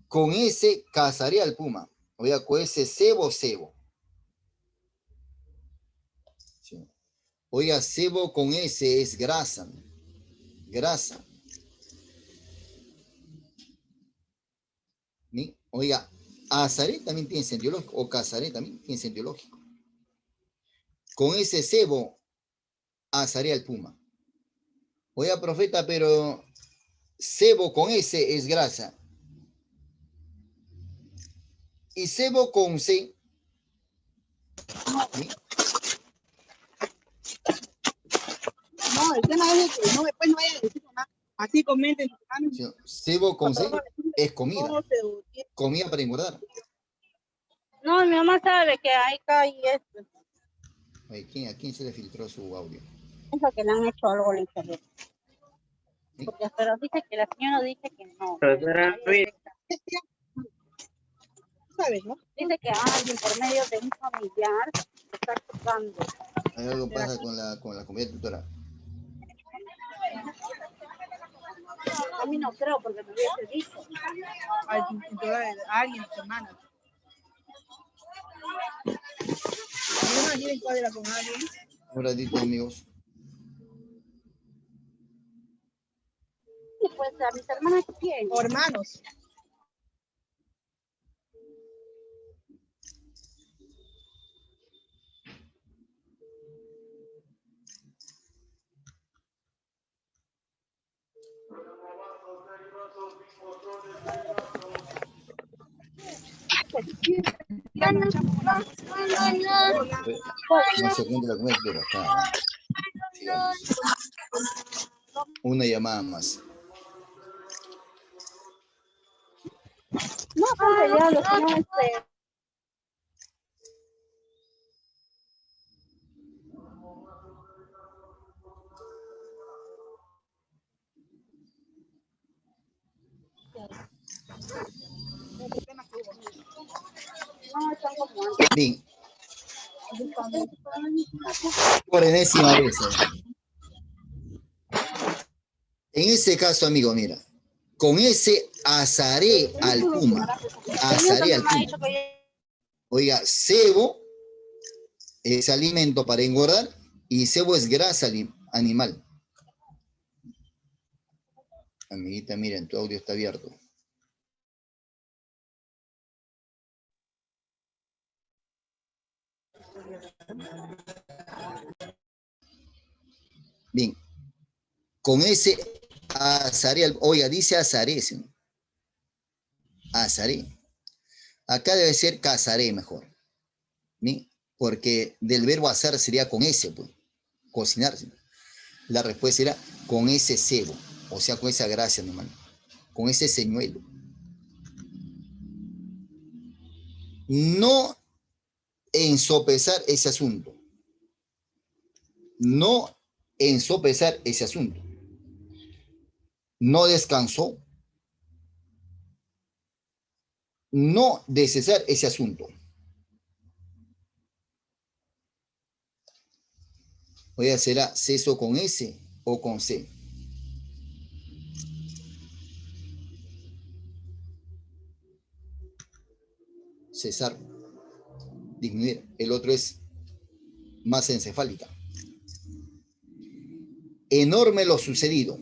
Speaker 1: con ese cazaré al puma. Oiga, con ese cebo, cebo. Sí. Oiga, cebo con ese es grasa. Grasa. ¿Sí? Oiga, asaré también tiene sentido lógico. O cazaré también tiene sentido lógico. Con ese cebo asaré al puma. Oiga, profeta, pero cebo con ese es grasa. Y cebo con C. ¿Sí?
Speaker 3: No, el tema es que no, después no vayan a decir nada. Así comenten.
Speaker 1: ¿Sí? Cebo con C es comida. Comida para engordar.
Speaker 3: No, mi mamá sabe que hay cae esto.
Speaker 1: Oye, ¿a quién se le filtró su audio?
Speaker 3: Piensa que le han hecho algo al internet.
Speaker 1: ¿Sí?
Speaker 3: Porque, pero dice que la señora dice que no.
Speaker 4: Profesora,
Speaker 3: ¿Sabes, no? Dice que alguien por medio de un familiar está tocando.
Speaker 1: Hay algo pasa con la comida tutora.
Speaker 3: A mí no creo porque me hubiese dicho. Al alguien, semana. Mi mamá quiere cuadra con alguien.
Speaker 1: Un ratito, amigos.
Speaker 3: Pues a mis hermanas quién. O hermanos.
Speaker 1: No se cuenta la comida tutora. Acá. Sigamos. Una llamada más.
Speaker 3: No, están peleando, sino no, están como antes.
Speaker 1: Bien. Por enésima vez. En ese caso, amigo, mira. Con ese asaré al puma. Asaré al puma. Oiga, cebo es alimento para engordar y cebo es grasa animal. Amiguita, miren, tu audio está abierto. Bien. Con ese asaré al... Oiga, dice asaré. ¿Sí? Asaré. Acá debe ser cazaré mejor. ¿Sí? Porque del verbo asar sería con ese, pues. Cocinarse. La respuesta era con ese cebo. O sea, con esa gracia, hermano. Con ese señuelo. No ensopesar ese asunto. No ensopesar ese asunto. No descansó. No descesar ese asunto. Oiga, ¿será ceso con S o con C? Cesar. Disminuir. El otro es masa encefálica. Enorme lo sucedido.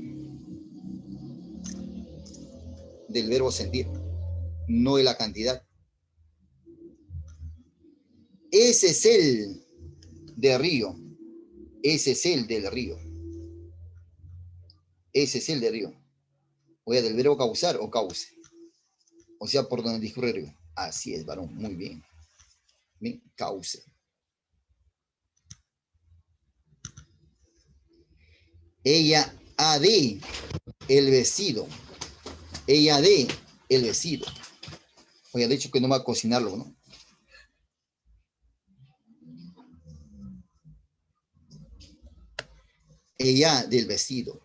Speaker 1: Del verbo sentir. No de la cantidad. Ese es el de río. Ese es el del río. Ese es el de río. Oiga, del verbo causar o cause. O sea, por donde discurre el río. Así es, varón. Muy bien. Bien, cauce. Ella ha de el vestido. Ella de el vestido. Oye, de hecho que no va a cocinarlo, ¿no? Ella del vestido.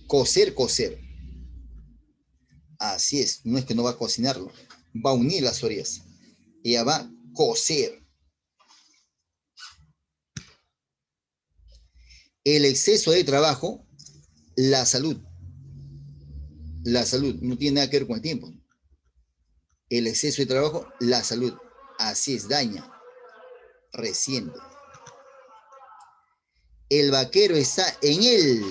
Speaker 1: Coser, coser. Así es, no es que no va a cocinarlo. Va a unir las orillas. Ella va a coser. El exceso de trabajo, la salud. La salud no tiene nada que ver con el tiempo. El exceso de trabajo, la salud. Así es, daña, resiente. El vaquero está en el,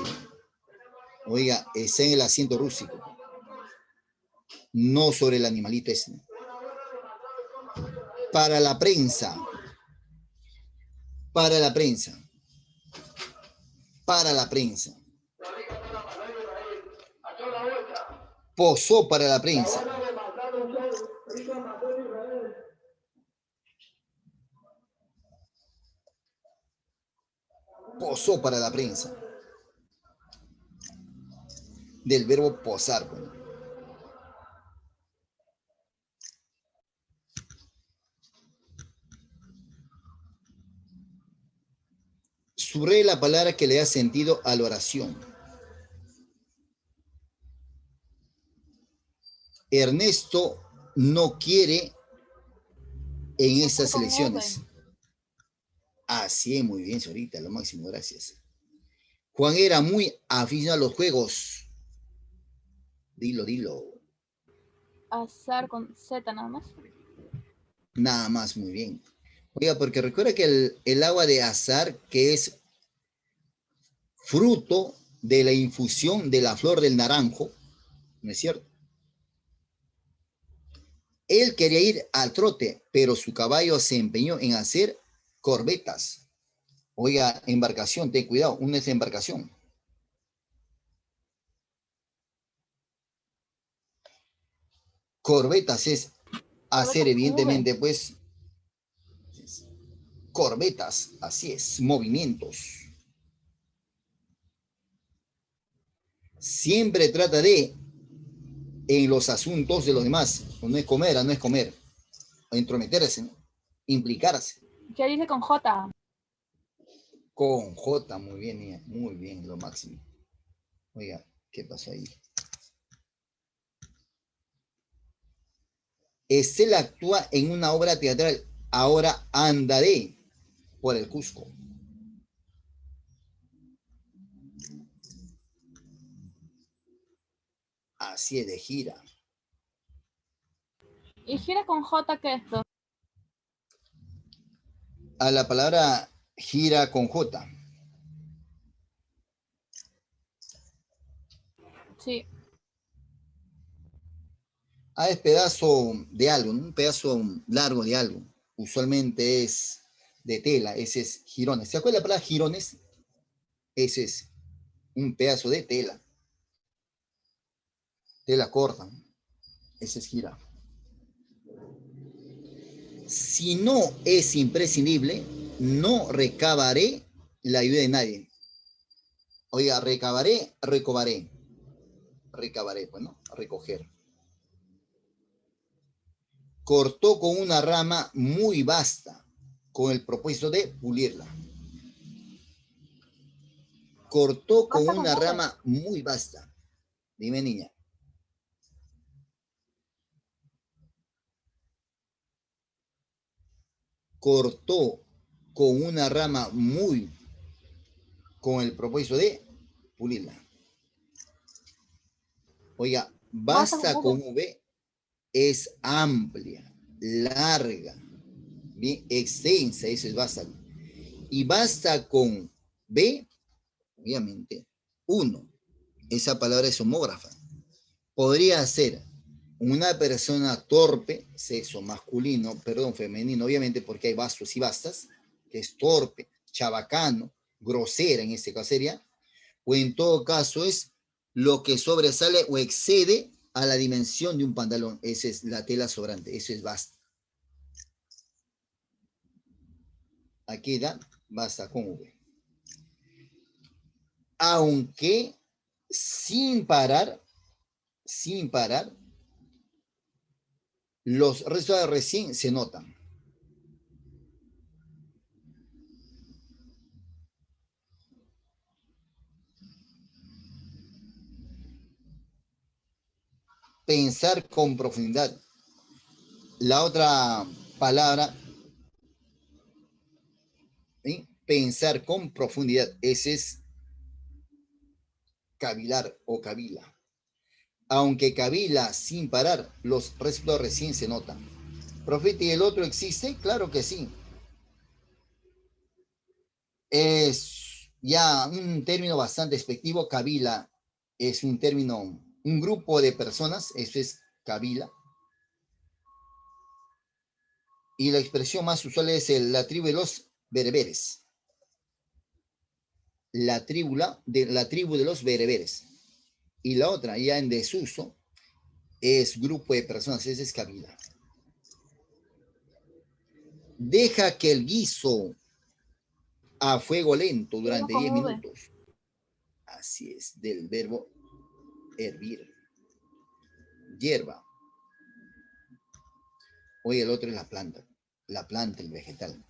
Speaker 1: oiga, está en el asiento rústico, no sobre el animalito ese. Para la prensa, para la prensa, para la prensa. Posó para la prensa. Posó para la prensa. Del verbo posar. Bueno. Subraya la palabra que le da sentido a la oración. Ernesto no quiere en estas elecciones. Así es, muy bien, señorita, lo máximo, gracias. Juan era muy aficionado a los juegos. Dilo, dilo.
Speaker 2: Azar con Z nada más.
Speaker 1: Nada más, muy bien. Oiga, porque recuerda que el agua de azar, que es fruto de la infusión de la flor del naranjo, ¿no es cierto? Él quería ir al trote, pero su caballo se empeñó en hacer corbetas. Oiga, embarcación, ten cuidado, una es embarcación. Corbetas es hacer, evidentemente, pues, corbetas, así es, movimientos. Siempre trata de, en los asuntos de los demás, no es comer, no es comer, entrometerse, ¿no? Implicarse.
Speaker 2: ¿Qué dice con J?
Speaker 1: Con J, muy bien, niña, muy bien, lo máximo. Oiga, ¿qué pasó ahí? Estela actúa en una obra teatral, ahora andaré por el Cusco. Así es, de gira.
Speaker 2: ¿Y gira con J qué es esto?
Speaker 1: A la palabra gira con J.
Speaker 2: Sí.
Speaker 1: Ah, es pedazo de algo, ¿no? Un pedazo largo de algo. Usualmente es de tela, ese es jirones. ¿Se acuerda la palabra jirones? Ese es un pedazo de tela. Tela corta. Ese es gira. Si no es imprescindible, no recabaré la ayuda de nadie. Oiga, recabaré, recobaré. Recabaré, pues, ¿no? Recoger. Cortó con una rama muy vasta, con el propósito de pulirla. Cortó con una rama muy vasta. Dime, niña. Cortó con una rama muy, con el propósito de pulirla. Oiga, basta con V es amplia, larga, bien extensa, eso es basta. Y basta con B, obviamente, uno. Esa palabra es homógrafa. Podría ser una persona torpe, sexo masculino, perdón, femenino, obviamente, porque hay bastos y bastas, que es torpe, chabacano, grosera en este caso sería, o en todo caso es lo que sobresale o excede a la dimensión de un pantalón. Esa es la tela sobrante, eso es basta. Aquí da basta con V. aunque sin parar, los resultados recién se notan. Pensar con profundidad. La otra palabra, ¿sí? Pensar con profundidad, ese es cavilar o cavila. Aunque cavila sin parar, los resultados recién se notan. Profeta, ¿y el otro existe? Claro que sí. Es ya un término bastante despectivo. Cavila es un término, un grupo de personas, eso es cavila. Y la expresión más usual es la tribu de los bereberes. La tribu de los bereberes. Y la otra, ya en desuso, es grupo de personas, esa es cavila. Deja que el guiso a fuego lento durante 10 minutos. Así es, del verbo hervir. Hierba. Hoy el otro es la planta, el vegetal.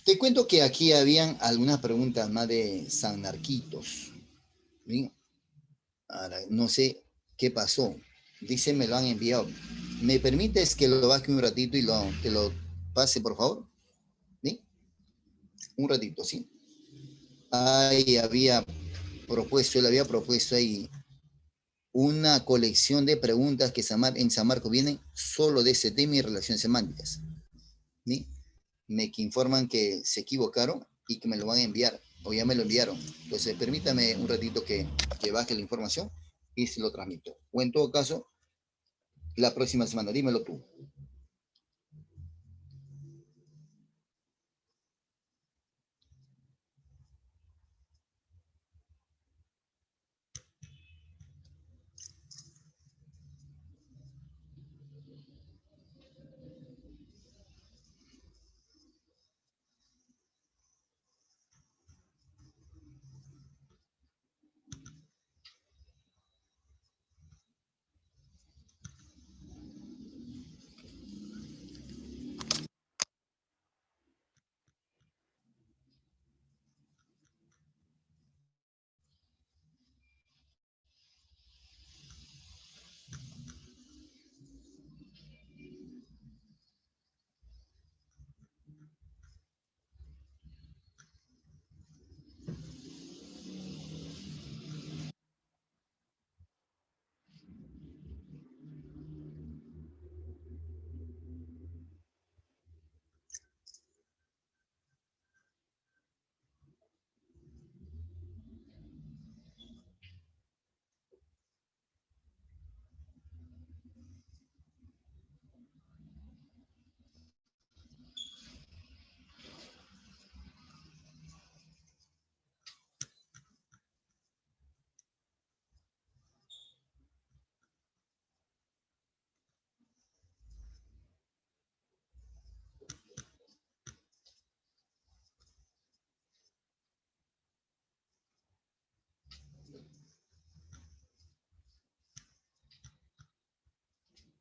Speaker 1: Te cuento que aquí habían algunas preguntas más de San Narquitos. ¿Sí? Ahora, no sé qué pasó. Dice, me lo han enviado. ¿Me permites que lo baje un ratito y te lo pase, por favor? ¿Sí? Un ratito, ¿sí? Ahí había propuesto, él había propuesto ahí una colección de preguntas que en San Marcos vienen solo de ese tema y relaciones semánticas. ¿Sí? Que informan que se equivocaron y que me lo van a enviar, o ya me lo enviaron. Entonces, permítame un ratito que baje la información y se lo transmito. O en todo caso, la próxima semana, dímelo tú.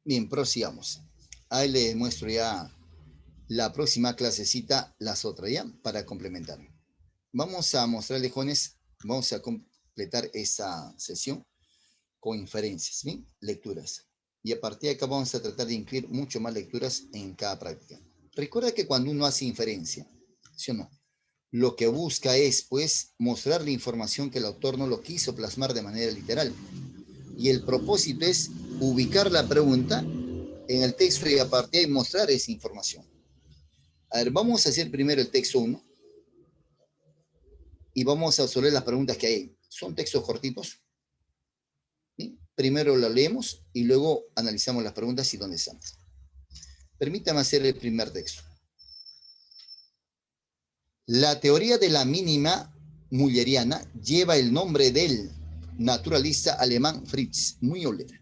Speaker 1: Bien, prosigamos. Ahí les muestro ya la próxima clasecita, las otras ya, para complementar. Vamos a mostrarles, jóvenes, vamos a completar esa sesión con inferencias, ¿bien? Lecturas. Y a partir de acá vamos a tratar de incluir mucho más lecturas en cada práctica. Recuerda que cuando uno hace inferencia, ¿sí o no? Lo que busca es, pues, mostrar la información que el autor no lo quiso plasmar de manera literal. Y el propósito es ubicar la pregunta en el texto y a partir de ahí mostrar esa información. A ver, vamos a hacer primero el texto 1 y vamos a resolver las preguntas que hay. Son textos cortitos. ¿Sí? Primero lo leemos y luego analizamos las preguntas y dónde están. Permítame hacer el primer texto. La teoría de la mínima mulleriana lleva el nombre del naturalista alemán Fritz Müller,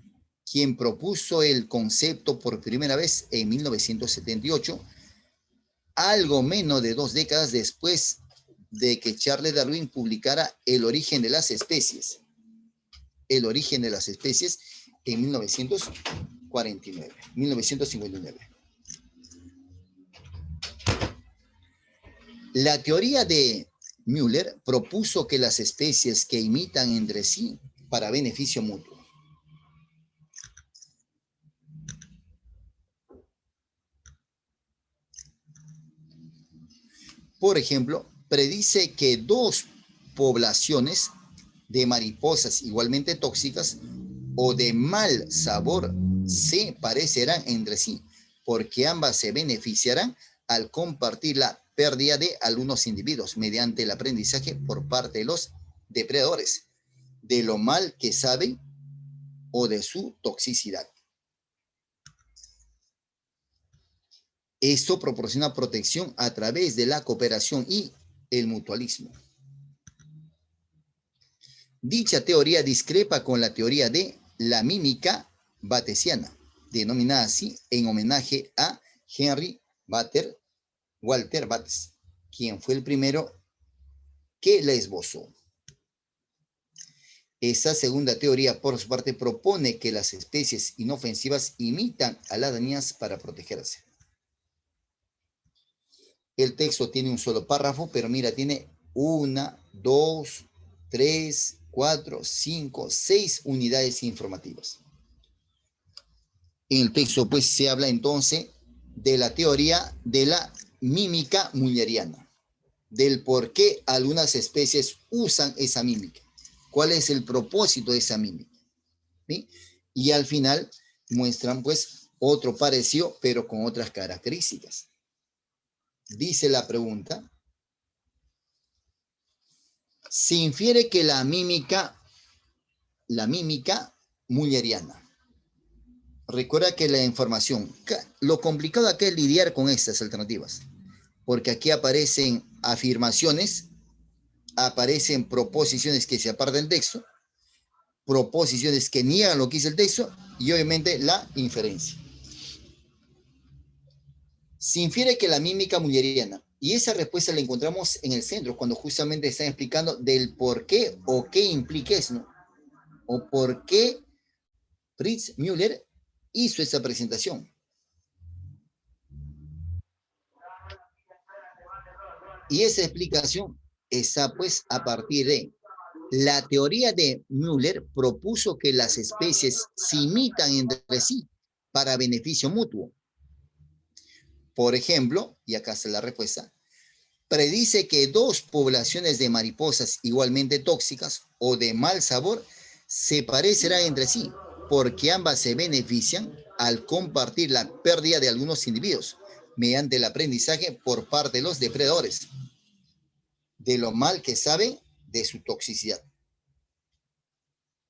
Speaker 1: quien propuso el concepto por primera vez en 1978, algo menos de 2 décadas después de que Charles Darwin publicara El origen de las especies. El origen de las especies en 1959. La teoría de Müller propuso que las especies que imitan entre sí para beneficio mutuo. Por ejemplo, predice que dos poblaciones de mariposas igualmente tóxicas o de mal sabor se parecerán entre sí, porque ambas se beneficiarán al compartir la pérdida de algunos individuos mediante el aprendizaje por parte de los depredadores, de lo mal que saben o de su toxicidad. Esto proporciona protección a través de la cooperación y el mutualismo. Dicha teoría discrepa con la teoría de la mímica batesiana, denominada así en homenaje a Henry Walter Bates, quien fue el primero que la esbozó. Esa segunda teoría, por su parte, propone que las especies inofensivas imitan a las dañinas para protegerse. El texto tiene un solo párrafo, pero mira, tiene 1, 2, 3, 4, 5, 6 unidades informativas. En el texto, pues, se habla entonces de la teoría de la mímica mülleriana, del por qué algunas especies usan esa mímica, cuál es el propósito de esa mímica, ¿sí? Y al final muestran, pues, otro parecido, pero con otras características. Dice la pregunta, se infiere que la mímica mülleriana. Recuerda que la información, lo complicado acá es lidiar con estas alternativas, porque aquí aparecen afirmaciones, aparecen proposiciones que se apartan del texto, proposiciones que niegan lo que dice el texto y obviamente la inferencia. Se infiere que la mímica mülleriana, y esa respuesta la encontramos en el centro, cuando justamente están explicando del por qué o qué implica eso, ¿no? O por qué Fritz Müller hizo esa presentación. Y esa explicación está pues a partir de la teoría de Müller propuso que las especies se imitan entre sí para beneficio mutuo. Por ejemplo, y acá está la respuesta, predice que dos poblaciones de mariposas igualmente tóxicas o de mal sabor se parecerán entre sí, porque ambas se benefician al compartir la pérdida de algunos individuos mediante el aprendizaje por parte de los depredadores, de lo mal que saben de su toxicidad.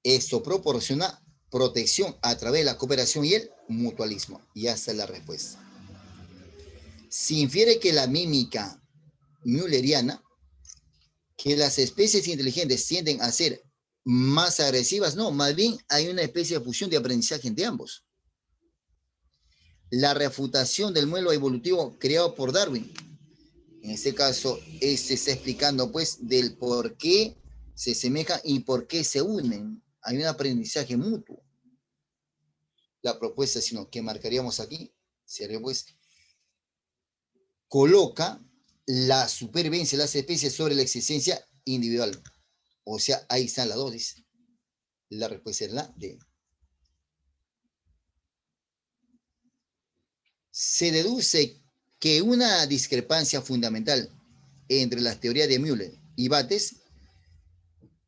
Speaker 1: Esto proporciona protección a través de la cooperación y el mutualismo. Y hasta la respuesta. Se infiere que la mímica mülleriana, que las especies inteligentes tienden a ser más agresivas, no, más bien hay una especie de fusión de aprendizaje entre ambos. La refutación del modelo evolutivo creado por Darwin. En este caso, se está explicando pues del por qué se semejan y por qué se unen. Hay un aprendizaje mutuo. La propuesta, sino que marcaríamos aquí, sería pues, coloca la supervivencia de las especies sobre la existencia individual. O sea, ahí están las dos, dice. La respuesta es la D. Se deduce que una discrepancia fundamental entre las teorías de Müller y Bates,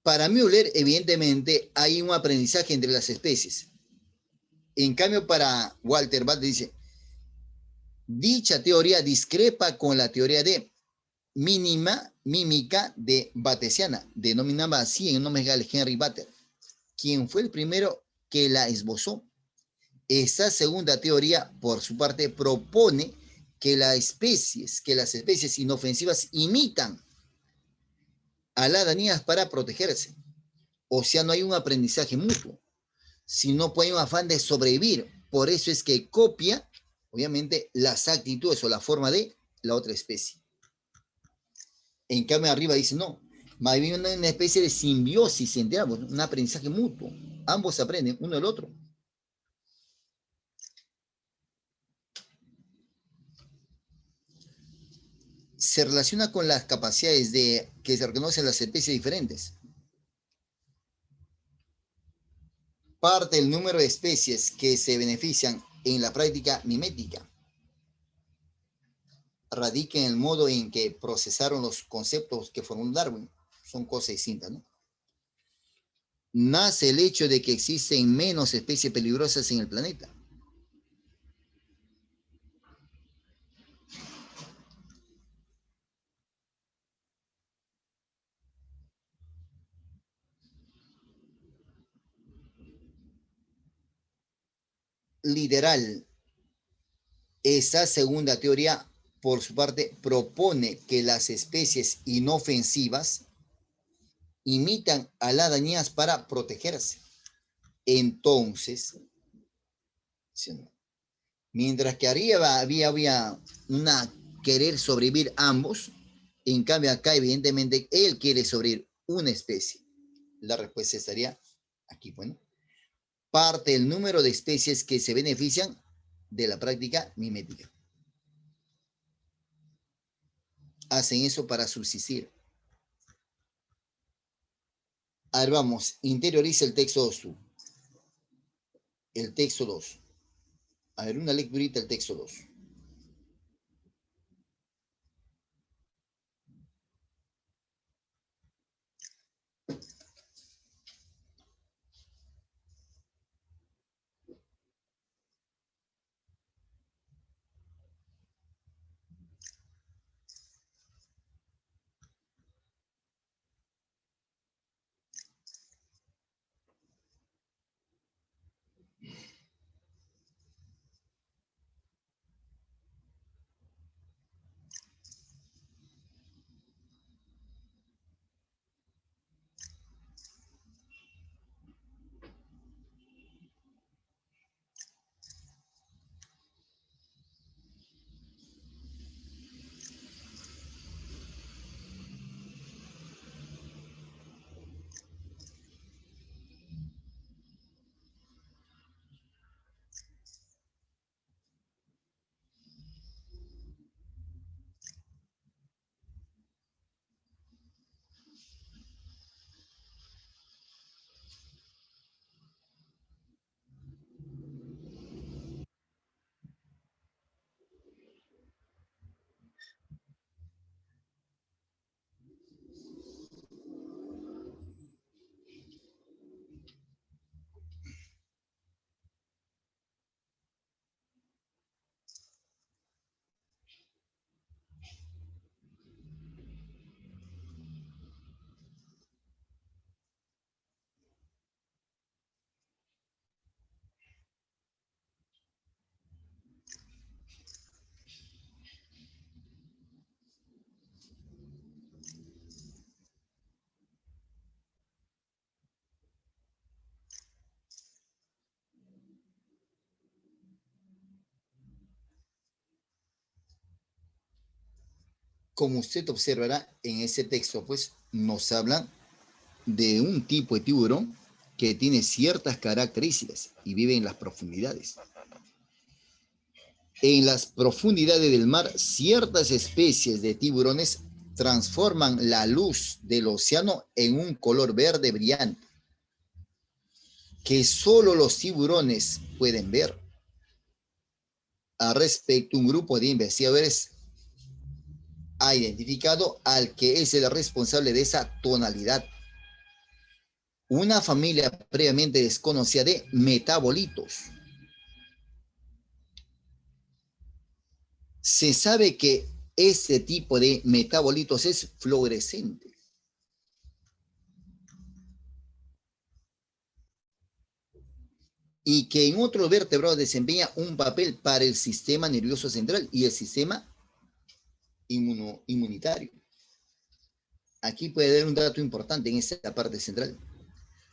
Speaker 1: para Müller, evidentemente, hay un aprendizaje entre las especies. En cambio, para Walter Bates dice, dicha teoría discrepa con la teoría de mímica de batesiana, denominada así en nombre de Henry Bates, quien fue el primero que la esbozó. Esta segunda teoría, por su parte, propone que las especies inofensivas imitan a las dañinas para protegerse. O sea, no hay un aprendizaje mutuo, sino hay un afán de sobrevivir. Por eso es que copia, obviamente, las actitudes o la forma de la otra especie. En cambio, arriba dice no. Más bien una especie de simbiosis entre ambos, un aprendizaje mutuo. Ambos aprenden uno del otro. Se relaciona con las capacidades que se reconocen en las especies diferentes. Parte del número de especies que se benefician en la práctica mimética radica en el modo en que procesaron los conceptos que formuló Darwin. Son cosas distintas, ¿no? Nace el hecho de que existen menos especies peligrosas en el planeta. Literal, esa segunda teoría, por su parte, propone que las especies inofensivas imitan a las dañinas para protegerse. Entonces, mientras que arriba había una querer sobrevivir ambos, en cambio acá evidentemente él quiere sobrevivir una especie. La respuesta estaría aquí, bueno. Parte del número de especies que se benefician de la práctica mimética. Hacen eso para subsistir. A ver, vamos, interioriza el texto 2 tú. El texto 2. A ver, una lecturita el texto 2. Como usted observará en ese texto, pues nos hablan de un tipo de tiburón que tiene ciertas características y vive en las profundidades. En las profundidades del mar, ciertas especies de tiburones transforman la luz del océano en un color verde brillante que solo los tiburones pueden ver. Al respecto, un grupo de investigadores ha identificado al que es el responsable de esa tonalidad. Una familia previamente desconocida de metabolitos. Se sabe que este tipo de metabolitos es fluorescente. Y que en otros vertebrados desempeña un papel para el sistema nervioso central y el sistema inmunitario. Aquí puede haber un dato importante en esta parte central.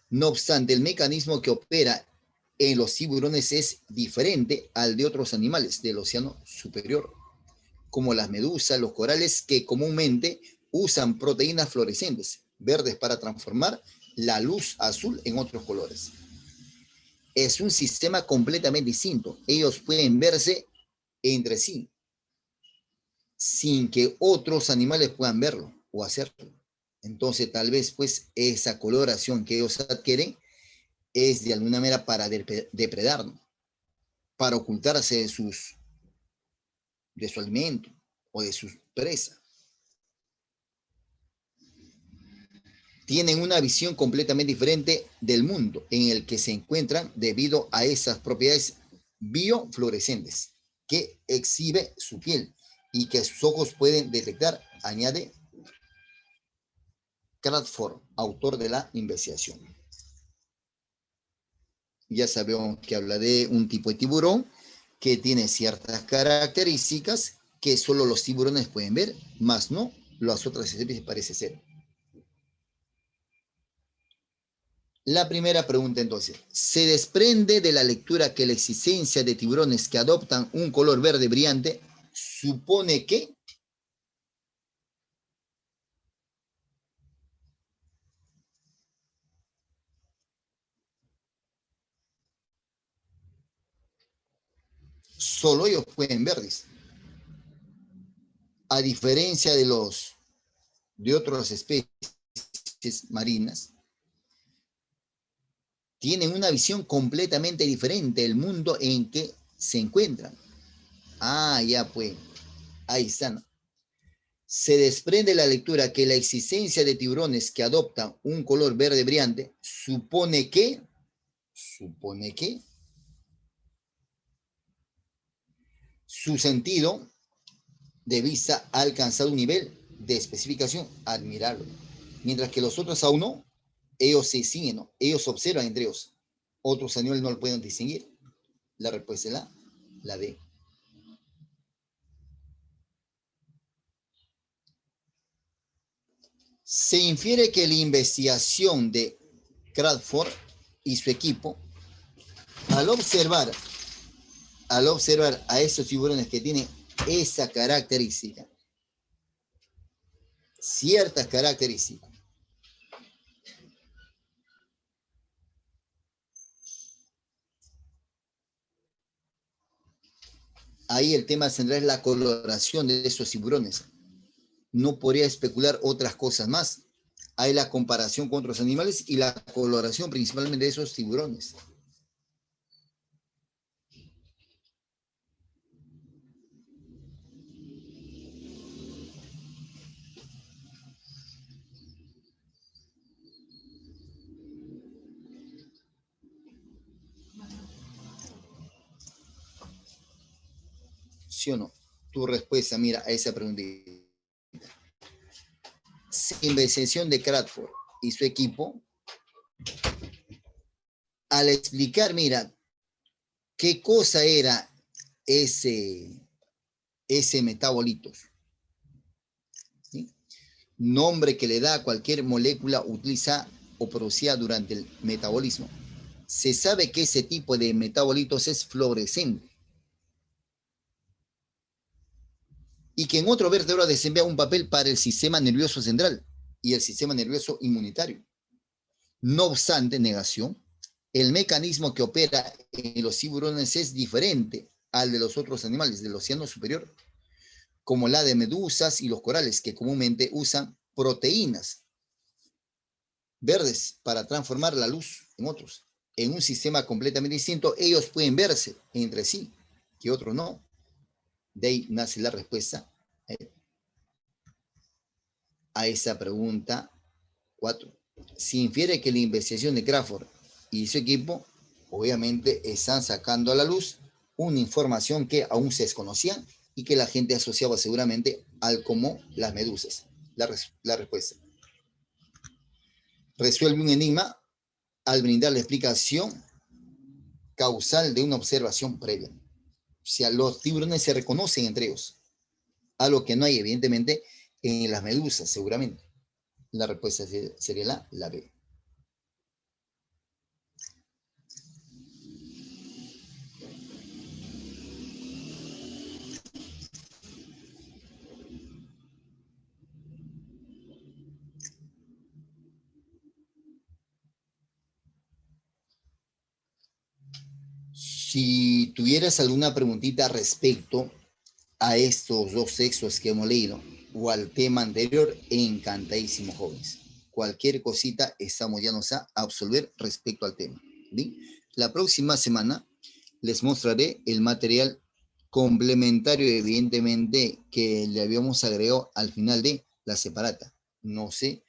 Speaker 1: No obstante, el mecanismo que opera en los tiburones es diferente al de otros animales del océano superior, como las medusas, los corales, que comúnmente usan proteínas fluorescentes verdes para transformar la luz azul en otros colores. Es un sistema completamente distinto. Ellos pueden verse entre sí sin que otros animales puedan verlo o hacerlo. Entonces, tal vez, pues, esa coloración que ellos adquieren es de alguna manera para depredar, ¿no? Para ocultarse de su alimento o de su presa. Tienen una visión completamente diferente del mundo en el que se encuentran debido a esas propiedades biofluorescentes que exhibe su piel y que sus ojos pueden detectar, añade Crawford, autor de la investigación. Ya sabemos que habla de un tipo de tiburón que tiene ciertas características que solo los tiburones pueden ver, más no las otras especies parece ser. La primera pregunta entonces, ¿se desprende de la lectura que la existencia de tiburones que adoptan un color verde brillante supone que? Solo ellos pueden ver, dice. A diferencia de otras especies marinas, tienen una visión completamente diferente del mundo en que se encuentran. Ah, ya pues, ahí están. Se desprende la lectura que la existencia de tiburones que adoptan un color verde brillante supone que su sentido de vista ha alcanzado un nivel de especificación admirable, mientras que los otros aún no. Ellos se siguen, ¿no? Ellos observan entre ellos. Otros animales no lo pueden distinguir. La respuesta es la D. Se infiere que la investigación de Crawford y su equipo, al observar a esos tiburones que tienen esa característica, ciertas características, ahí el tema central es la coloración de esos tiburones. No podría especular otras cosas más. Hay la comparación con otros animales y la coloración principalmente de esos tiburones. ¿Sí o no? Tu respuesta, mira, a esa pregunta. Investigación de Crawford y su equipo, al explicar, mira, qué cosa era ese metabolito, ¿sí? Nombre que le da a cualquier molécula utilizada o producida durante el metabolismo. Se sabe que ese tipo de metabolitos es fluorescente y que en otro vertebrado desempeña un papel para el sistema nervioso central y el sistema nervioso inmunitario. No obstante, negación, el mecanismo que opera en los tiburones es diferente al de los otros animales del océano superior, como la de medusas y los corales, que comúnmente usan proteínas verdes para transformar la luz en otros. En un sistema completamente distinto, ellos pueden verse entre sí, que otros no. De ahí nace la respuesta a esa pregunta 4. Se infiere que la investigación de Crawford y su equipo obviamente están sacando a la luz una información que aún se desconocía y que la gente asociaba seguramente al como las medusas. La respuesta. Resuelve un enigma al brindar la explicación causal de una observación previa. O sea, los tiburones se reconocen entre ellos, algo que no hay evidentemente en las medusas seguramente. La respuesta sería la B. Si tuvieras alguna preguntita respecto a estos dos textos que hemos leído o al tema anterior, encantadísimo, jóvenes. Cualquier cosita estamos ya nos a absolver respecto al tema. ¿Sí? La próxima semana les mostraré el material complementario, evidentemente, que le habíamos agregado al final de la separata. No sé,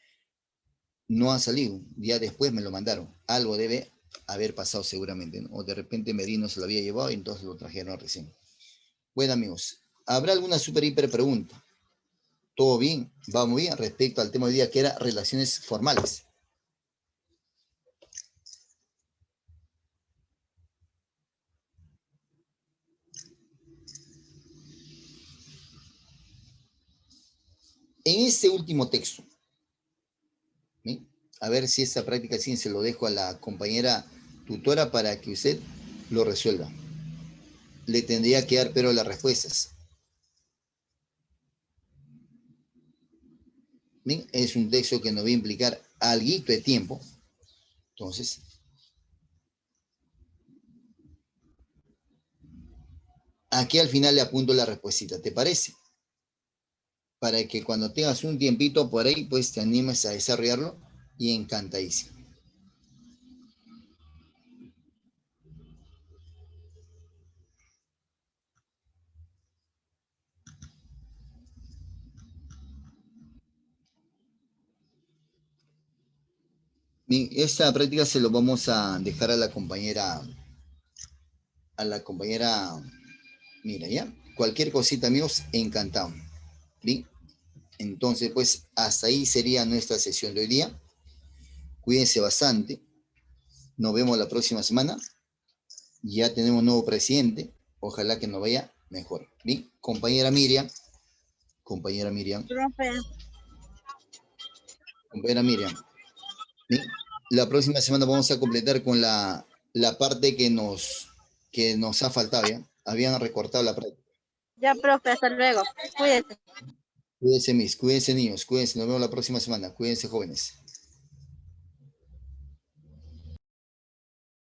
Speaker 1: no ha salido. Ya después me lo mandaron. Algo debe haber pasado seguramente, ¿no? O de repente Medino se lo había llevado y entonces lo trajeron recién. Bueno, amigos, ¿habrá alguna super hiper pregunta? ¿Todo bien? ¿Vamos bien? Respecto al tema de hoy día que era relaciones formales. En este último texto, ¿sí? A ver si esta práctica sí se lo dejo a la compañera tutora para que usted lo resuelva. Le tendría que dar pero las respuestas. ¿Bien? Es un texto que nos va a implicar alguito de tiempo. Entonces, aquí al final le apunto la respuesta, ¿te parece? Para que cuando tengas un tiempito por ahí, pues te animes a desarrollarlo y encantadísimo. Bien, esta práctica se lo vamos a dejar a la compañera, mira, ¿ya? Cualquier cosita, amigos, encantado. Bien, entonces, pues, hasta ahí sería nuestra sesión de hoy día. Cuídense bastante. Nos vemos la próxima semana. Ya tenemos nuevo presidente. Ojalá que nos vaya mejor. Bien, compañera Miriam. Compañera Miriam.
Speaker 3: Profe,
Speaker 1: Compañera Miriam. Bien, la próxima semana vamos a completar con la parte que nos ha faltado, ¿ya? Habían recortado la práctica.
Speaker 3: ya, profe, hasta luego. Cuídese.
Speaker 1: Cuídense, cuídense, niños, cuídense. Nos vemos la próxima semana. Cuídense, jóvenes.